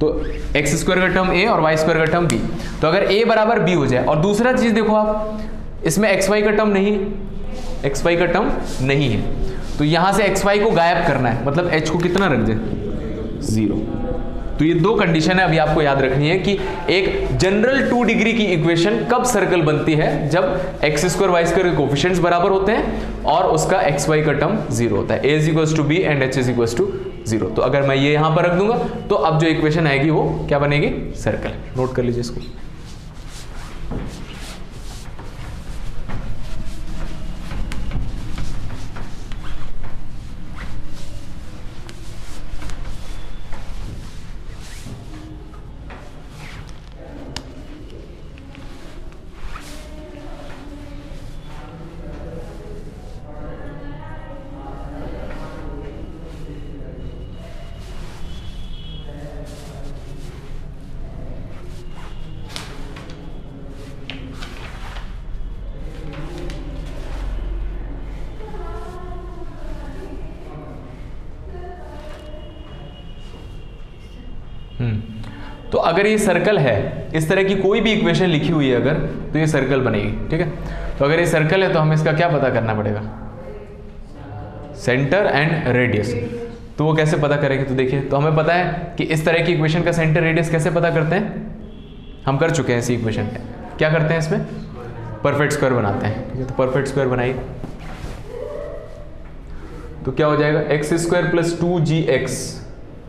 तो एक्स स्क्वायर का टर्म a और वाई स्क्वायर का टर्म b, तो अगर a बराबर b हो जाए, और दूसरा चीज देखो आप, इसमें एक्स वाई का टर्म नहीं, एक्स वाई का टर्म नहीं है, तो यहां से एक्स वाई को गायब करना है, मतलब h को कितना रख दे, 0। तो ये 2 कंडीशन है अभी आपको याद रखनी है कि एक जनरल 2 डिग्री की इक्वेशन कब सर्कल बनती है, जब एक्स स्क्वायर वाई स्क्वायर के कोफिशिएंट्स बराबर होते हैं और उसका एक्स वाई का टर्म 0 होता है, a is equals to b and h is equals to 0। तो अगर मैं ये यहां पर रख दूंगा तो अब जो इक्वेशन आएगी वो क्या बनेगी, सर्कल। नोट कर लीजिए इसको। तो अगर ये सर्कल है, इस तरह की कोई भी इक्वेशन लिखी हुई है अगर, तो ये सर्कल बनेगी, ठीक है। तो अगर ये सर्कल है तो हमें इसका क्या पता करना पड़ेगा, सेंटर एंड रेडियस। तो वो कैसे पता करेंगे, तो देखिए, तो हमें पता है कि इस तरह की इक्वेशन का सेंटर रेडियस कैसे पता करते हैं, हम कर चुके हैं इसी इक्वेशन पे। क्या करते हैं इसमें, परफेक्ट स्क्वायर बनाते हैं, ठीक है। तो परफेक्ट स्क्वायर बनाइए, तो क्या हो जाएगा, एक्स स्क्वायर प्लस 2gx,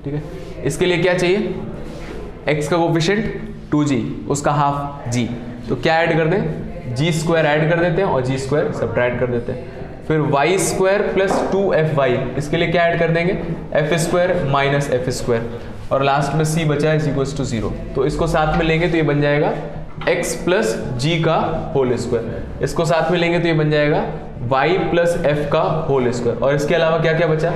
ठीक है। इसके लिए क्या चाहिए, x का कोफिशिएंट 2g, उसका हाफ g, तो क्या ऐड कर दें, g स्क्वायर ऐड कर देते हैं और g स्क्वायर सब्ट्रैक्ट कर देते हैं। फिर y स्क्वायर प्लस 2fy, इसके लिए क्या ऐड कर देंगे, f square minus F square, और लास्ट में c बचा है इक्वल्स टू 0। तो इसको साथ में लेंगे तो ये बन जाएगा x प्लस g का होल स्क्वायर, इसको साथ में लेंगे तो ये बन जाएगा y प्लस f का होल स्क्वायर, और इसके अलावा क्या क्या बचा,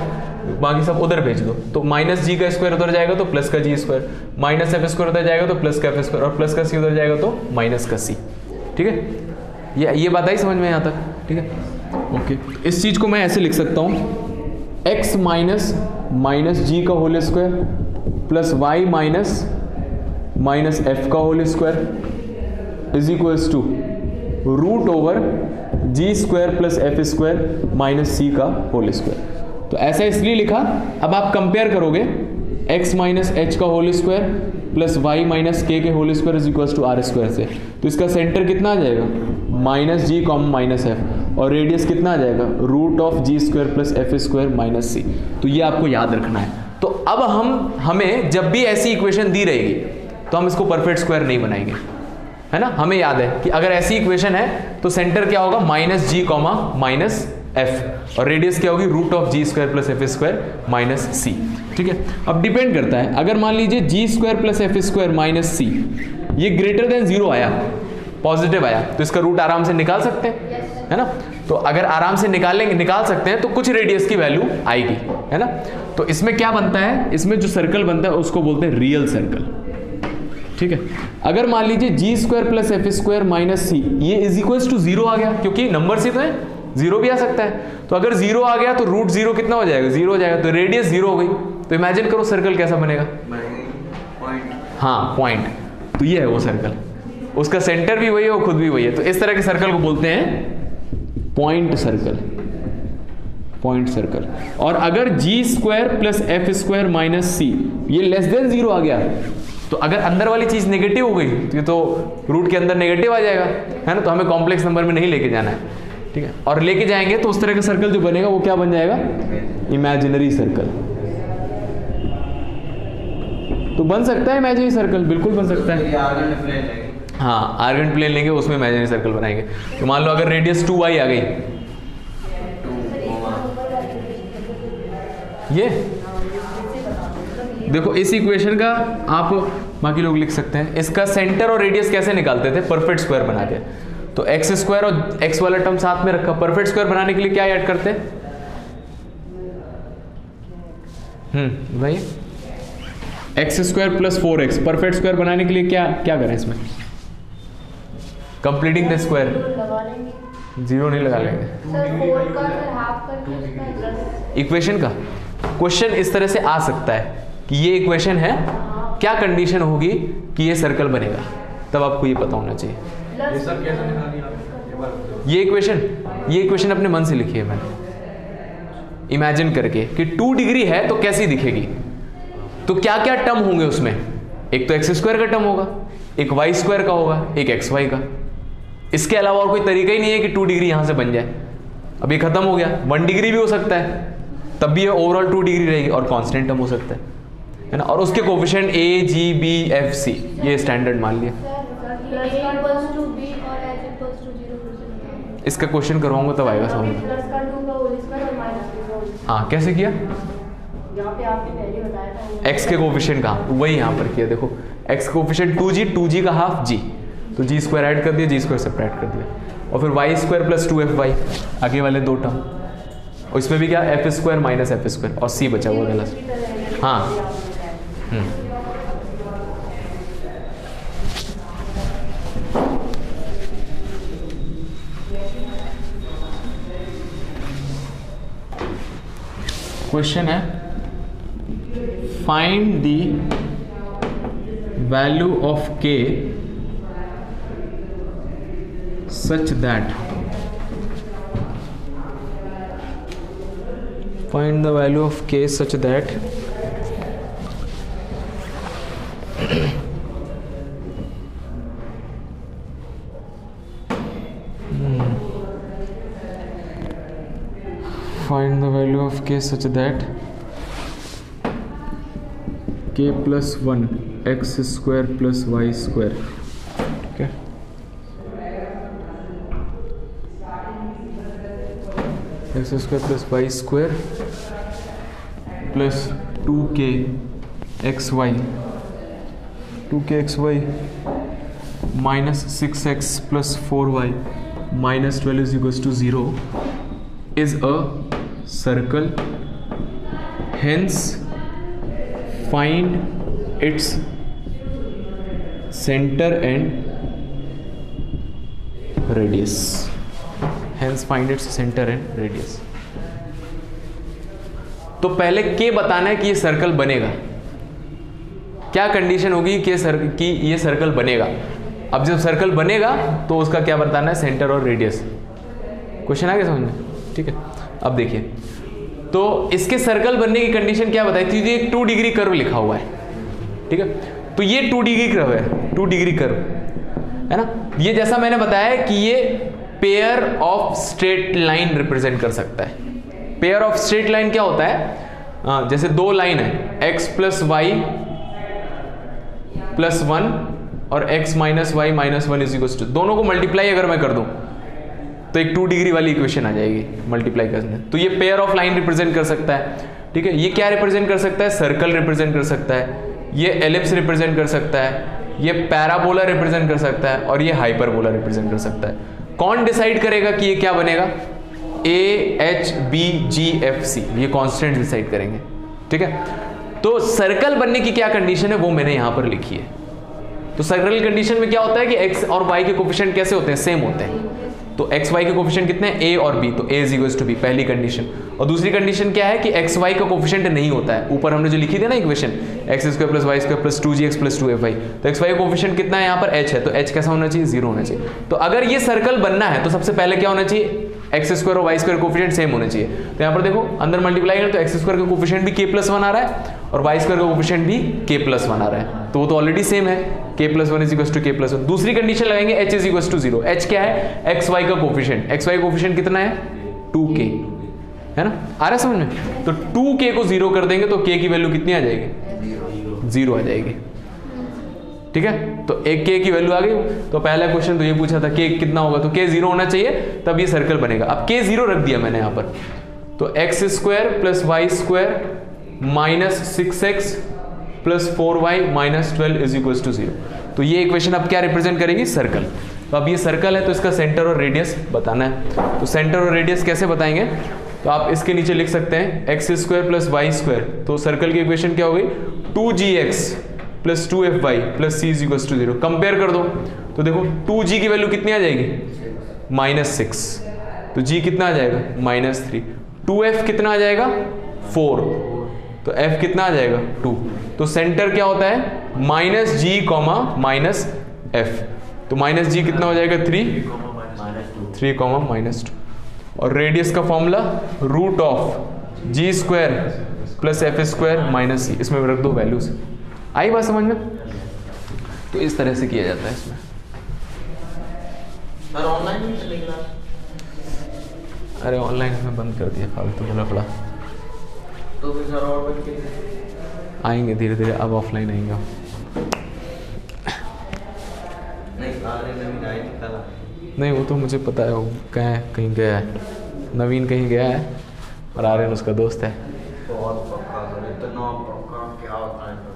बाकी सब उधर भेज दो। तो माइनस g का स्क्वायर उधर जाएगा तो प्लस का g square, minus F square उधर जाएगा तो प्लस का एफ स्क्वायर, और प्लस का c उधर जाएगा तो माइनस का c, ठीक है। ये बात आई समझ में यहाँ तक, ठीक है। ओके, इस चीज को मैं ऐसे लिख सकता हूँ, x माइनस g का whole square plus y minus f का whole square is equals to root over g square plus F square minus c का होल स्क्वायर। तो ऐसा इसलिए लिखा, अब आप कंपेयर करोगे x माइनस h का whole square plus y minus k के whole square is equals to are square से, तो इसका सेंटर कितना आ जाएगा, minus g comma minus F, और रेडियस कितना आ जाएगा, root of G square plus F square minus C. तो ये आपको याद रखना है। तो अब हमें जब भी ऐसी इक्वेशन दी रहेगी तो हम इसको परफेक्ट स्क्वायर नहीं बनाएंगे, है ना। हमें याद है कि अगर ऐसी इक्वेशन है तो सेंटर क्या होगा, minus G comma minus F, और रेडियस क्या होगी, root of G square plus F square minus C, ठीक है। अब डिपेंड करता है, अगर मान लीजिए G square plus F square minus C ये ग्रेटर देन 0 आया, पॉजिटिव आया, तो इसका रूट आराम से निकाल सकते हैं, है ना। तो अगर आराम से निकाल सकते हैं तो कुछ रेडियस की वैल्यू आएगी, है ना। तो इसमें क्या बनता है, इसमें जो सर्कल बनता है उसको बोलते हैं रियल सर्कल, ठीक है। अगर मान लीजिए G square plus F square minus C ये इज इक्वल्स टू 0 आ गया, क्योंकि नंबर से तो है, 0 भी आ सकता है, तो अगर 0 आ गया तो रूट 0 कितना हो जाएगा, 0 हो जाएगा, तो रेडियस 0 हो गई। तो इमेजिन करो सर्कल कैसा बनेगा, हाँ पॉइंट, तो ये है वो सर्कल, उसका सेंटर भी वही है और खुद भी वही है। तो इस तरह के सर्कल को बोलते हैं पॉइंट सर्कल, पॉइंट सर्कल। और अगर G square plus F square minus C ये लेस देन 0 आ गया, तो अगर अंदर वाली चीज नेगेटिव हो गई तो ये तो रूट के अंदर नेगेटिव आ जाएगा, है ना। तो हमें कॉम्प्लेक्स नंबर में नहीं लेके जाना है, ठीक है। और लेके जाएंगे तो उस तरह का सर्कल जो बनेगा वो क्या बन जाएगा, इमेजिनरी सर्कल। तो बन सकता है इमेजिनरी सर्कल, बिल्कुल बन सकता है। हाँ, आर्गेंट प्लेन लेंगे उसमें इमेजिनरी सर्कल बनाएंगे। तो मान लो अगर रेडियस 2y आ गई, ये देखो इस इक्वेशन का आप बाकी लोग लिख सकते हैं, इसका सेंटर और रेडियस कैसे निकालते थे, परफेक्ट स्क्वायर बना के। तो एक्स स्क्वायर और एक्स वाला टर्म साथ में रखा, परफेक्ट स्क्वायर बनाने के लिए क्या ऐड करते हैं, भाई x square plus 4x, perfect square बनाने के लिए क्या क्या करें इसमें, कंप्लीटिंग द स्क्वायर, 0 नहीं लगा लेंगे सर 4 का सर हाफ करके उसका प्लस इक्वेशन का। क्वेश्चन इस तरह से आ सकता है कि ये इक्वेशन है, क्या कंडीशन होगी कि ये सर्कल बनेगा, तब आपको ये पता होना चाहिए। ये सब कैसे निकाली आपने, ये इक्वेशन अपने मन से लिखी है मैंने, इमेजिन करके कि 2 डिग्री है तो कैसी दिखेगी, तो क्या क्या टर्म होंगे उसमें, एक तो एक्स स्क्वायर का टर्म होगा, एक वाई स्क्वायर का होगा, एक एक्स वाई का। इसके अलावा और कोई तरीका ही नहीं है कि 2 डिग्री यहां से बन जाए। अब ये खत्म हो गया, 1 डिग्री भी हो सकता है, तब भी ये ओवरऑल 2 डिग्री रहेगी, और कांस्टेंट टर्म हो सकता है ना। और उसके कोफिशिएंट ए जी बी एफ सी ये स्टैंडर्ड मान लिया। इसका क्वेश्चन करवाऊंगा तब आएगा समझ में। हाँ कैसे किया, एक्स के कोफिशिएंट कहाँ, वही यहाँ पर किया, देखो एक्स कोफिशिएंट 2g का हाफ g, तो जी स्क्वायर ऐड कर दिया, जी स्क्वायर सेपरेट कर दिया, और फिर वाई स्क्वायर प्लस 2fy आगे वाले 2 टर्म, और इसमें भी क्या F square minus F square, और c बचा हुआ गलत। हाँ क्वेश्चन है find the value of k such that, find the value of k such that find the value of k such that k plus 1 x square plus y square. Okay, x square plus y square plus 2k xy minus 6x plus 4y minus 12 is equals to 0 is a circle, hence find its center and radius. Hence find its center and radius. तो पहले के बताना है कि ये circle बनेगा, क्या condition होगी कि ये सर्कल बनेगा। अब जब सर्कल बनेगा तो उसका क्या बताना है, सेंटर और रेडियस। क्वेश्चन आ गया समझ में? ठीक है, अब देखिए, तो इसके सर्कल बनने की कंडीशन क्या बताई थी? ये एक 2 डिग्री कर्व लिखा हुआ है, ठीक है, तो ये 2 डिग्री कर्व है, 2 डिग्री कर्व है ना। ये जैसा मैंने बताया कि ये pair of straight line represent कर सकता है। पेयर ऑफ स्ट्रेट लाइन क्या होता है? जैसे दो लाइन है, x प्लस वाई प्लस 1 और x minus y minus 1 is equal to, दोनों को मल्टीप्लाई अगर मैं कर दूं तो एक 2 डिग्री वाली इक्वेशन आ जाएगी मल्टीप्लाई करने। तो ये पेयर ऑफ लाइन रिप्रेजेंट कर सकता है, ठीक है। ये क्या रिप्रेजेंट कर सकता है? सर्कल रिप्रेजेंट कर सकता है, ये एलिप्स रिप्रेजेंट कर सकता है, ये पैराबोला रिप्रेजेंट कर सकता है और ये हाइपरबोला रिप्रेजेंट कर सकता है। कौन डिसाइड करेगा कि ये क्या बनेगा? A h b g f c, ये कॉन्स्टेंट डिसाइड करेंगे, ठीक है। तो सर्कल बनने की क्या कंडीशन है वो मैंने यहां पर लिखी है। तो सर्कल कंडीशन में क्या होता है कि एक्स और वाई के कोफिशिएंट कैसे होते हैं? सेम होते हैं। तो एक्स वाई के कोफिशिएंट कितने हैं? ए और बी, तो ए इज इक्वल्स टू बी, पहली कंडीशन। और दूसरी कंडीशन क्या है कि एक्स वाई का कोफिशिएंट नहीं होता है। ऊपर हमने जो लिखी थी ना equation, x square plus Y square plus 2gx plus 2fy, तो एक्स वाई का कोफिशिएंट कितना है? यहाँ पर h है, तो h कैसा होना चाहिए? 0 होना चाहिए। तो अगर ये सर्कल बनना है तो सबसे पहले क्या होना चाहिए? एक्स स्क्वायर और वाई स्क्वायर कोफिशिएंट सेम होने चाहिए। तो यहाँ पर देखो अंदर मल्टीप्लाई करें तो एक्स स्क्वायर का कोफिशिएंट भी k+1 आ रहा है और वाई स्क्वायर का कोफिशिएंट भी k+1 आ रहा है, तो वो तो ऑलरेडी सेम है, k+1 is equal to k+1। दूसरी कंडीशन लगाएंगे h is equal to 0। h क्या है? एक्स वाई का कोफिशिएंट, एक्स वाई कोफिशिएंट कितना है? 2k, है ना। आ रहा है समझ में? तो 2k को 0 कर देंगे तो k की वैल्यू कितनी आ जाएगी? 0 आ जाएगी, ठीक है। तो एक k की वैल्यू आ गई। तो पहला क्वेश्चन तो ये पूछा था k कितना होगा, तो k 0 होना चाहिए तब ये सर्कल बनेगा। अब k 0 रख दिया मैंने यहाँ पर, तो x square plus Y square minus 6x plus 4y minus 12 is equal to 0। तो ये इक्वेशन अब क्या रिप्रेजेंट करेगी? सर्कल। तो अब ये सर्कल है तो इसका सेंटर और रेडियस बताना है। तो सेंटर और रेडियस कैसे बताएंगे? तो आप इसके नीचे लिख सकते हैं x square plus Y square, तो सर्कल की इक्वेशन क्या हो गई? 2gx plus 2fy plus c is equal to 0। Compare कर दो तो देखो 2g की वैल्यू कितनी आ जाएगी? -6, तो g कितना आ जाएगा? -3। 2f कितना आ जाएगा? 4, तो f कितना आ जाएगा? 2। तो सेंटर क्या होता है? -g, -f, तो -g कितना हो जाएगा? 3, 3, -2। और रेडियस का formula root of g square plus f square minus c, इसमें रख दो वैल्यूज। आई बात समझ में? तो इस तरह से किया जाता है इसमें। सर ऑनलाइन नहीं चलेगा? अरे ऑनलाइन में बंद कर दिया, फालतू बोला पड़ा। तो फिर सर और बच्चे आएंगे धीरे धीरे, अब ऑफलाइन आएंगे। नहीं, आने में भी नहीं निकला। नहीं वो तो मुझे पता है, वो कहीं गया है, नवीन कहीं गया है और आर्यन उसका दोस्त है। बहुत पक्का सर, इतना पक्का क्या होता है सर?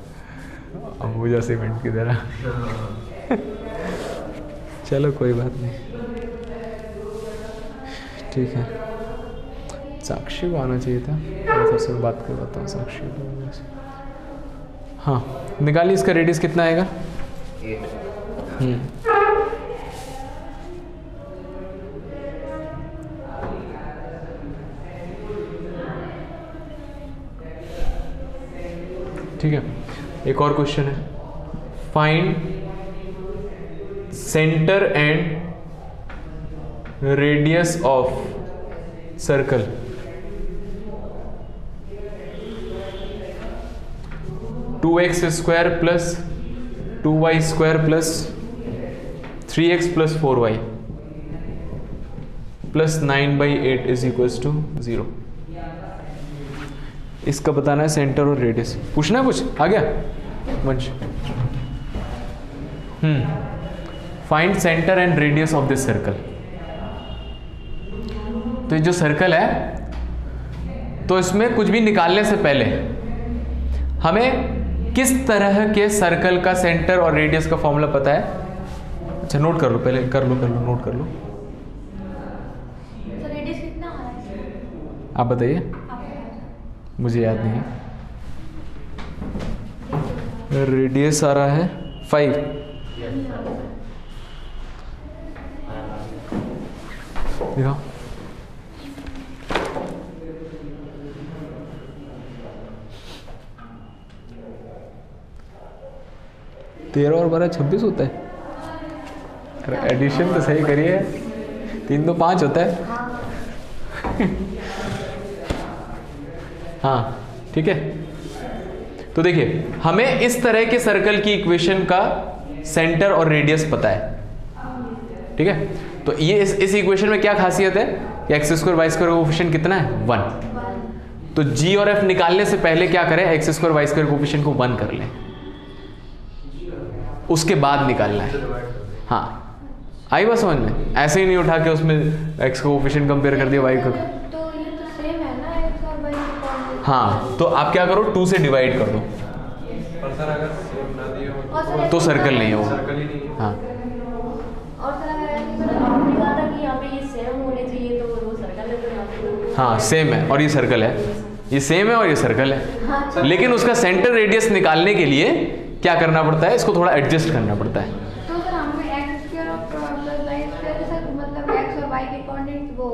अंबुजा सीमेंट की तरह। चलो कोई बात नहीं, ठीक है। साक्षी को आना चाहिए था, मैं सबसे बात करवाता हूँ साक्षी को। हाँ निकालिए, इसका रेडियस कितना आएगा? 8। ठीक है, एक और क्वेश्चन है। Find centre and radius of circle. Two x square plus 2y square plus 3x plus 4y plus 9/8 is equals to 0। इसका बताना है सेंटर और रेडियस। पूछना है कुछ? आ गया वंश? Find centre and radius of this circle. तो ये जो सर्कल है, तो इसमें कुछ भी निकालने से पहले हमें किस तरह के सर्कल का सेंटर और रेडियस का फॉर्मूला पता है? अच्छा नोट कर लो, पहले कर लो नोट कर लो। तो रेडियस कितना आ रहा है? आप बताइए, मुझे याद नहीं है। रेडियस आ रहा है 5। देखो तेरह और 12 26 होता है। अरे एडिशन तो सही करिए, 3 2 5 होता है। हाँ ठीक है। तो देखिए हमें इस तरह के सर्कल की इक्वेशन का सेंटर और रेडियस पता है, ठीक है। तो ये इस इक्वेशन में क्या खासियत है कि x square y square coefficient कितना है? 1। तो जी और एफ निकालने से पहले क्या करें? X square y square coefficient को 1 कर लें, उसके बाद निकालना है। हाँ आई बात समझ में? ऐसे ही नहीं उठा के उसमें एक्स को कोएफिशिएंट कंपेयर कर दिया वाई का। तो ये तो सेम है ना एक्स और वाई के फॉर्मूले? हाँ तो आप क्या करो, 2 से डिवाइड कर दो। पर सर अगर सेम ना दिए हो तो सर्कल नहीं है वो। सर्कल ही नहीं है। हाँ और सर अगर ऐसे मतलब आपने कहा था कि यहाँ पे ये सेम होने चाहिए, तो वो सर्कल है, तो यहाँ पे हाँ सेम है और ये सर्कल है, ये सेम है और ये सर्कल है। लेकिन उसका सेंटर रेडियस निकालने के लिए क्या करना पड़ता है? इसको थोड़ा एडजस्ट करना पड़ता है। तो सर हमें एक्स स्क्वायर और प्लस वाई स्क्वायर सर मतलब एक्स और वाई के कोऑर्डिनेट्स वो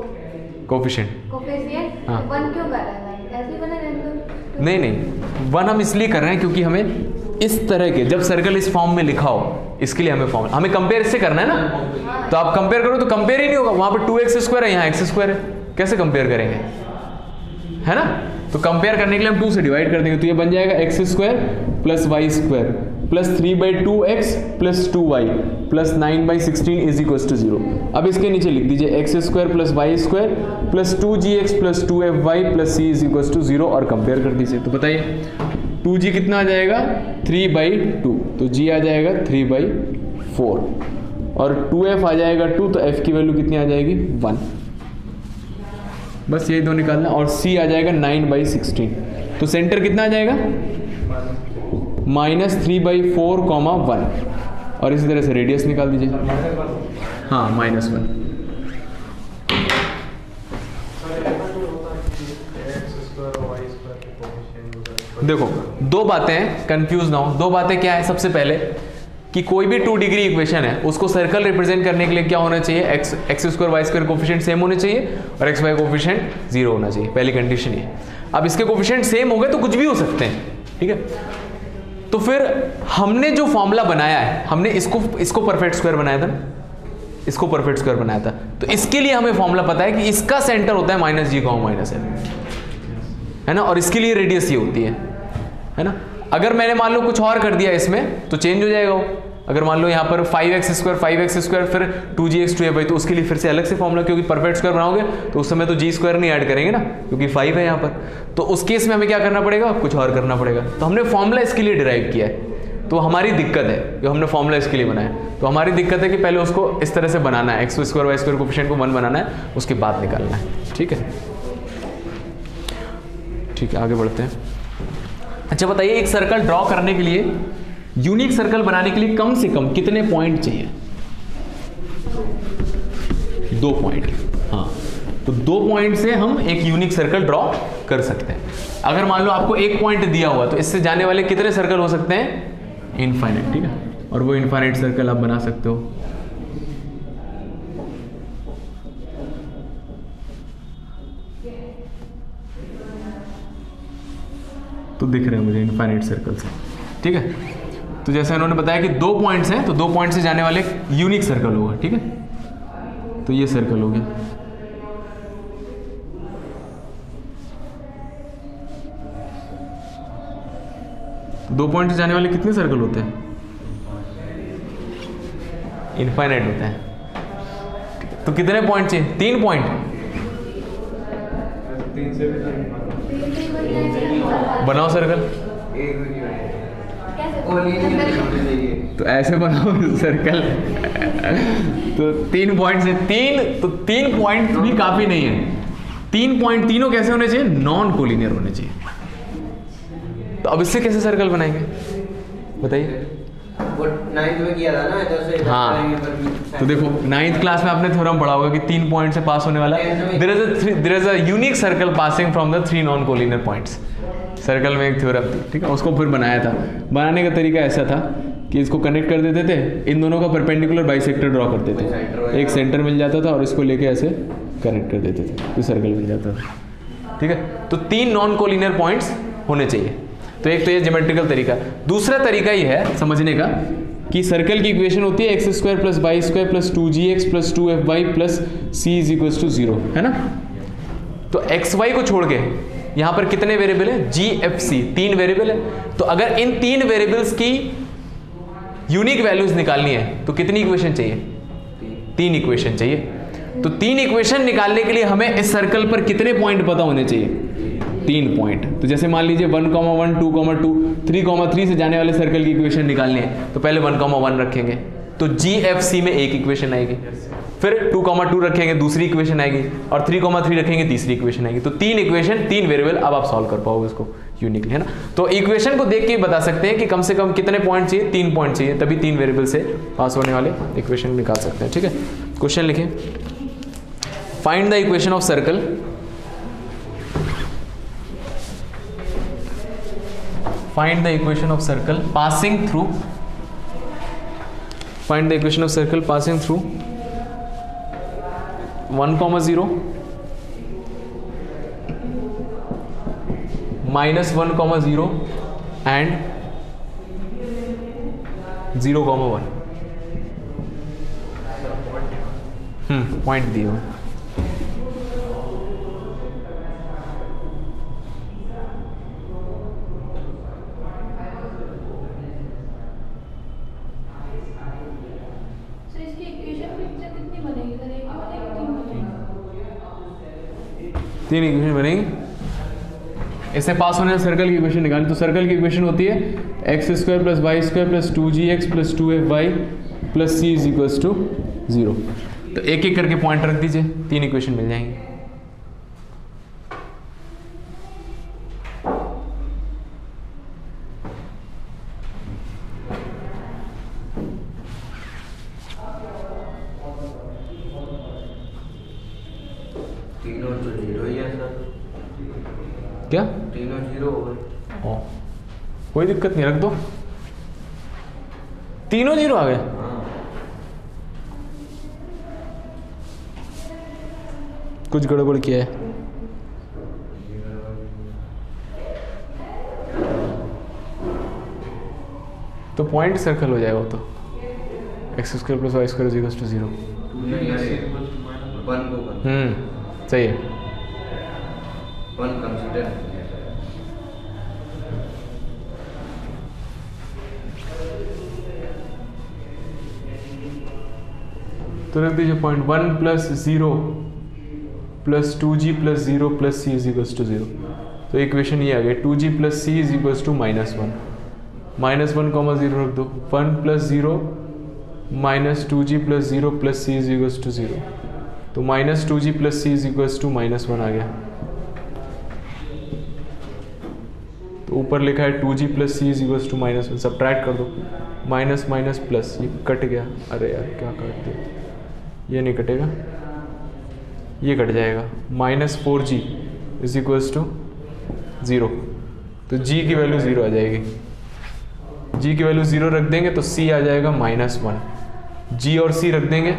कोएफिशिएंट कोफिशिएंट हाँ। 1 क्यों कर रहा है? ऐसे ही बना रहने दो। नहीं 1 हम इसलिए कर रहे हैं क्योंकि हमें इस तरह के जब सर्कल इस फॉर्म में लिखा हो, इसके लिए हमें फॉर्म हमें कंपेयर इससे करना है ना। तो आप कंपेयर करो तो कंपेयर ही नहीं होगा, वहां पर 2x स्क्वायर है, यहाँ x स्क्वायर है, कैसे कंपेयर करेंगे? है ना। तो कंपेयर करने के लिए हम 2 से डिवाइड कर देंगे, तो ये बन जाएगा x square plus Y square plus 3/2x plus 2y plus 9/16 is equal to 0। अब इसके नीचे लिख दीजिए x square plus Y square plus 2gx plus 2fy plus c is equal to 0 और कंपेयर कर दीजिए। तो बताइए 2g कितना आ जाएगा? 3/2, तो g आ जाएगा 3/4 और 2f आ जाएगा 2, तो f की वैल्यू कितनी आ जाएगी? 1। बस यही दो निकालना और c आ जाएगा 9/16। तो सेंटर कितना आ जाएगा? -3/4, 1 और इसी तरह से रेडियस निकाल दीजिए। हाँ -1। देखो दो बातें, कंफ्यूज ना हो। दो बातें क्या है? सबसे पहले कि कोई भी 2 डिग्री इक्वेशन है उसको सर्कल रिप्रेजेंट करने के लिए क्या होना चाहिए? X square y square coefficient same होने चाहिए और एक्स वाई कोएफिशिएंट 0 होना चाहिए। पहली कंडीशन ये। अब इसके कोएफिशिएंट सेम हो गए तो कुछ भी हो सकते हैं, ठीक है। तो फिर हमने जो फॉर्मूला बनाया है, हमने इसको परफेक्ट स्क्वायर बनाया था, इसको परफेक्ट स्क्वायर बनाया था। तो इसके लिए हमें फॉर्मूला पता है कि इसका सेंटर होता है -g, -f, है ना, और इसके लिए रेडियस ये होती है ना। अगर मैंने मान लो कुछ और कर दिया इसमें तो चेंज हो जाएगा वो। अगर मान लो यहाँ पर 5x स्क्वायर फिर 2gx 2fy, तो उसके लिए फिर से अलग से फॉर्मूला, क्योंकि परफेक्ट स्क्वायर बनाओगे तो उस समय तो g स्क्वायर नहीं ऐड करेंगे ना, क्योंकि 5 है यहाँ पर। तो उस केस में हमें क्या करना पड़ेगा? कुछ और करना पड़ेगा। तो हमने फॉर्मूला इसके लिए डिराइव किया है, तो हमारी दिक्कत है जो हमने फॉर्मूला इसके लिए बनाया। तो हमारी दिक्कत है कि पहले उसको इस तरह से बनाना है, x square y square coefficient को 1 बनाना है, उसके बाद निकालना है, ठीक है। ठीक है आगे बढ़ते हैं। अच्छा बताइए, एक सर्कल ड्रॉ करने के लिए, यूनिक सर्कल बनाने के लिए कम से कम कितने पॉइंट चाहिए? 2 पॉइंट। हाँ तो 2 पॉइंट से हम एक यूनिक सर्कल ड्रॉ कर सकते हैं। अगर मान लो आपको 1 पॉइंट दिया हुआ तो इससे जाने वाले कितने सर्कल हो सकते हैं? इनफाइनाइट, ठीक है। और वो इनफाइनाइट सर्कल आप बना सकते हो। तो दिख रहे हैं मुझे इनफाइनाइट सर्कल्स, ठीक है। तो जैसे इन्होंने बताया कि 2 पॉइंट्स हैं, तो 2 पॉइंट से जाने वाले यूनिक सर्कल होगा, ठीक है। तो ये सर्कल हो गया। तो 2 पॉइंट से जाने वाले कितने सर्कल होते हैं? इनफाइनाइट होते हैं। तो कितने पॉइंट चाहिए? 3 पॉइंट। 3 से भी बनाओ सर्कल। तो ऐसे बनाओ सर्कल। तो 3 पॉइंट से 3 पॉइंट भी काफी नहीं है। 3 पॉइंट तीनों कैसे होने चाहिए? नॉन कोलिनियर होने चाहिए। तो अब इससे कैसे सर्कल बनाएंगे बताइए? वो 9th में किया था ना, इधर से इधर हाँ। करेंगे पर भी तो देखो 9th क्लास में आपने थ्योरम पढ़ा होगा कि 3 पॉइंट से पास होने वाला there is a unique circle passing from the 3 non collinear points. Circle में एक थ्योरम थी, ठीक है, उसको फिर बनाया था। बनाने का तरीका ऐसा था कि इसको कनेक्ट कर देते थे, इन दोनों का परपेंडिकुलर बाइसेक्टर ड्रॉ करते थे, एक सेंटर मिल जाता था और इसको लेके ऐसे कनेक्ट कर देते थे, तो सर्कल मिल जाता था, ठीक है। तो 3 नॉन कोलिनियर पॉइंट्स होने चाहिए। तो एक तो ये ज्योमेट्रिकल तरीका। दूसरा तरीका ये है समझने का कि सर्कल की इक्वेशन होती है x² + y² + 2gx + 2fy + c = 0, है ना। तो xy को छोड़ के यहां पर कितने वेरिएबल है? g, f, c, 3 वेरिएबल है। तो अगर इन 3 वेरिएबल्स की यूनिक वैल्यूज निकालनी है तो कितनी इक्वेशन चाहिए? 3 इक्वेशन चाहिए। तो 3 इक्वेशन निकालने के लिए हमें इस सर्कल पर कितने पॉइंट पता होने चाहिए? 3 पॉइंट। तो जैसे मान लीजिए 1, 1, 2, 2, 3, 3 से जाने वाले सर्कल की इक्वेशन निकालनी है तो पहले 1, 1 रखेंगे, तो GFC में एक इक्वेशन आएगी, फिर 2, 2 रखेंगे, दूसरी इक्वेशन आएगी, और 3, 3 रखेंगे, तीसरी इक्वेशन आएगी। तो 3 इक्वेशन, 3 वेरिएबल, अब आप सॉल्व कर पाओगे इसको यूनिकली, है ना। तो इक्वेशन को देख के बता सकते हैं कि कम से कम कितने पॉइंट चाहिए? 3 पॉइंट चाहिए, तभी 3 वेरिएबल से पास होने वाले इक्वेशन निकाल सकते हैं, ठीक है। क्वेश्चन लिखें, find the equation of circle find the equation of circle passing through 1, 0 -1, 0 and 0, 1। Point दिए हुए। सर इसकी इक्वेशन पिक्चर कितनी बनेगी? सर एक ही बनेगी, 3 बनेगी? 3 इक्वेशन बनेगी। इससे पास होने सर्कल की इक्वेशन निकालनी। तो सर्कल की इक्वेशन होती है x² + y² + 2gx + 2fy + c = 0। तो एक एक करके पॉइंट रख दीजिए, 3 इक्वेशन मिल जाएंगी। तीनों तो 0 ही है सर। क्या? तीनों 0 हो गए। कोई दिक्कत नहीं, रख दो। तीनों 0 आ गए। हाँ। कुछ गड़बड़ किया है। तो पॉइंट सर्कल हो जाएगा वो तो x² + y² = 0। नहीं अरे 1 को 1 सही है। 1 कंसीडर। तो रख दीजिए पॉइंट 1 + 0 + 2g + 0 + c = 0। तो इक्वेशन ये आ गई 2g + c = -1। -1, 0 रख दो। 1 + 0 - 2g + 0 + c = 0। तो -2g + c = -1 आ गया। तो ऊपर लिखा है 2g + c = -1, सब्ट्रैक्ट कर दो। माइनस माइनस प्लस, ये कट गया। अरे यार क्या काट दिया, ये नहीं कटेगा, ये कट जाएगा। -4g = 0। तो g की वैल्यू 0 आ जाएगी। g की वैल्यू 0 रख देंगे तो c आ जाएगा -1। g और c रख देंगे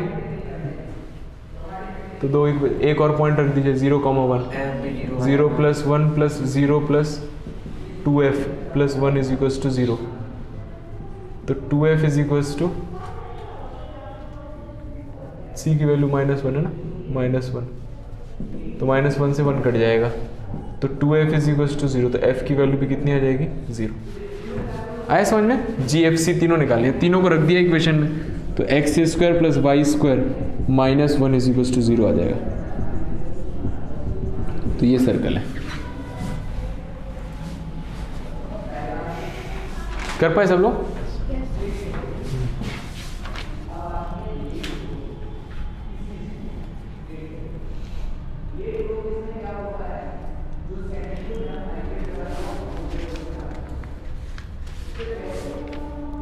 तो एक और पॉइंट रख दीजिए 0, 1। 0 + 1 + 0 + 2f + 1 = 0। तो 2f is equals to c की वैल्यू -1 है ना, -1, तो -1 से 1 कट जाएगा, तो 2f इज इक्वल्स टू 0, तो f की वैल्यू भी कितनी आ जाएगी 0। आया समझ में? g f c तीनों निकालिए, तीनों को रख दिया इक्वेशन में, तो x² plus y² -1 is equals to 0 आ जाएगा। तो ये सर्कल है। कर पाए सब लोग?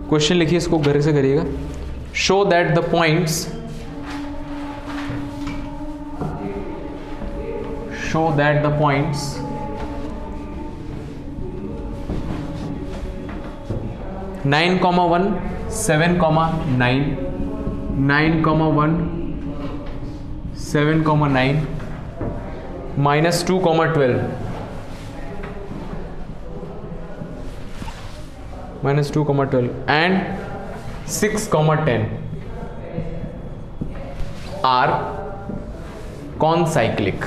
क्वेश्चन लिखिए, इसको घर से करिएगा। Show that the points, show that the points 9,1, 7,9, 9,1, 7,9, -2,12, -2,12 and 6,10 are कॉनसाइक्लिक।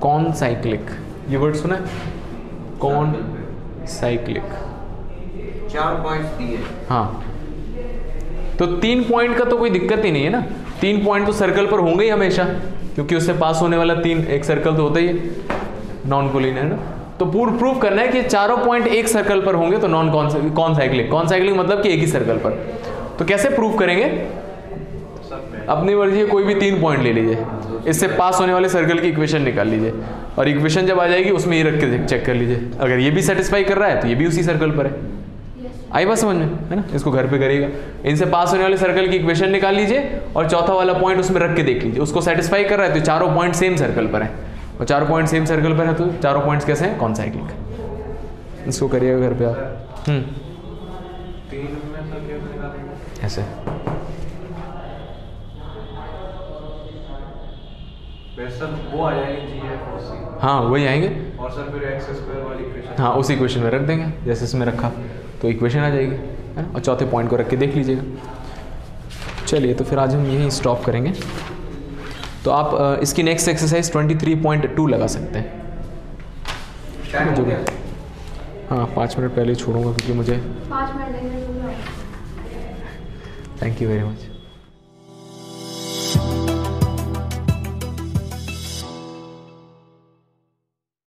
कॉनसाइक्लिक, ये वर्ड सुना है? कॉनसाइक्लिक। 4 पॉइंट्स दिए। हाँ, तो 3 पॉइंट का तो कोई दिक्कत ही नहीं है ना, 3 पॉइंट तो सर्कल पर होंगे ही हमेशा, क्योंकि उससे पास होने वाला 3 एक सर्कल तो होता ही है, नॉन कोलिनियर ना। तो प्रूव करना है कि चारों पॉइंट एक सर्कल पर होंगे तो नॉन कॉनसाइक्लिक। कॉनसाइक्लिक मतलब कि एक ही सर्कल पर। तो कैसे प्रूव करेंगे? अपनी मर्जी कोई भी 3 पॉइंट ले लीजिए, इससे पास होने वाले सर्कल की इक्वेशन निकाल लीजिए, और इक्वेशन जब आ जाएगी उसमें ये रख के चेक कर लीजिए, अगर ये भी सेटिस्फाई कर रहा है तो ये भी उसी सर्कल पर है। आई बात समझ में? है ना? इसको घर पे करिएगा, इनसे पास होने वाले सर्कल की इक्वेशन निकाल लीजिए और चौथा वाला पॉइंट उसमें रख के देख लीजिए, उसको सेटिस्फाई कर रहा है तो चारों पॉइंट सेम सर्कल पर है, और चारों पॉइंट सेम सर्कल पर है तो चारों पॉइंट्स कैसे हैं? कॉनसाइक्लिक। इसको करिएगा घर पे आप। 3 में सर क्या निकालेंगे? ऐसे सर वो आ जाएंगे GF और C, हाँ वही आएंगे, और सर फिर x² वाली इक्वेशन हाँ उसी इक्वेशन में रख देंगे जैसे इसमें रखा, तो इक्वेशन आ जाएगी, है ना? और चौथे पॉइंट को रख के देख लीजिएगा। चलिए, तो फिर आज हम यहीं स्टॉप करेंगे। तो आप इसकी नेक्स्ट एक्सरसाइज 23.2 लगा सकते हैं। टाइम हो गया। हाँ 5 मिनट पहले छोड़ूंगा क्योंकि मुझे 5 मिनट लगेंगे। Thank you very much.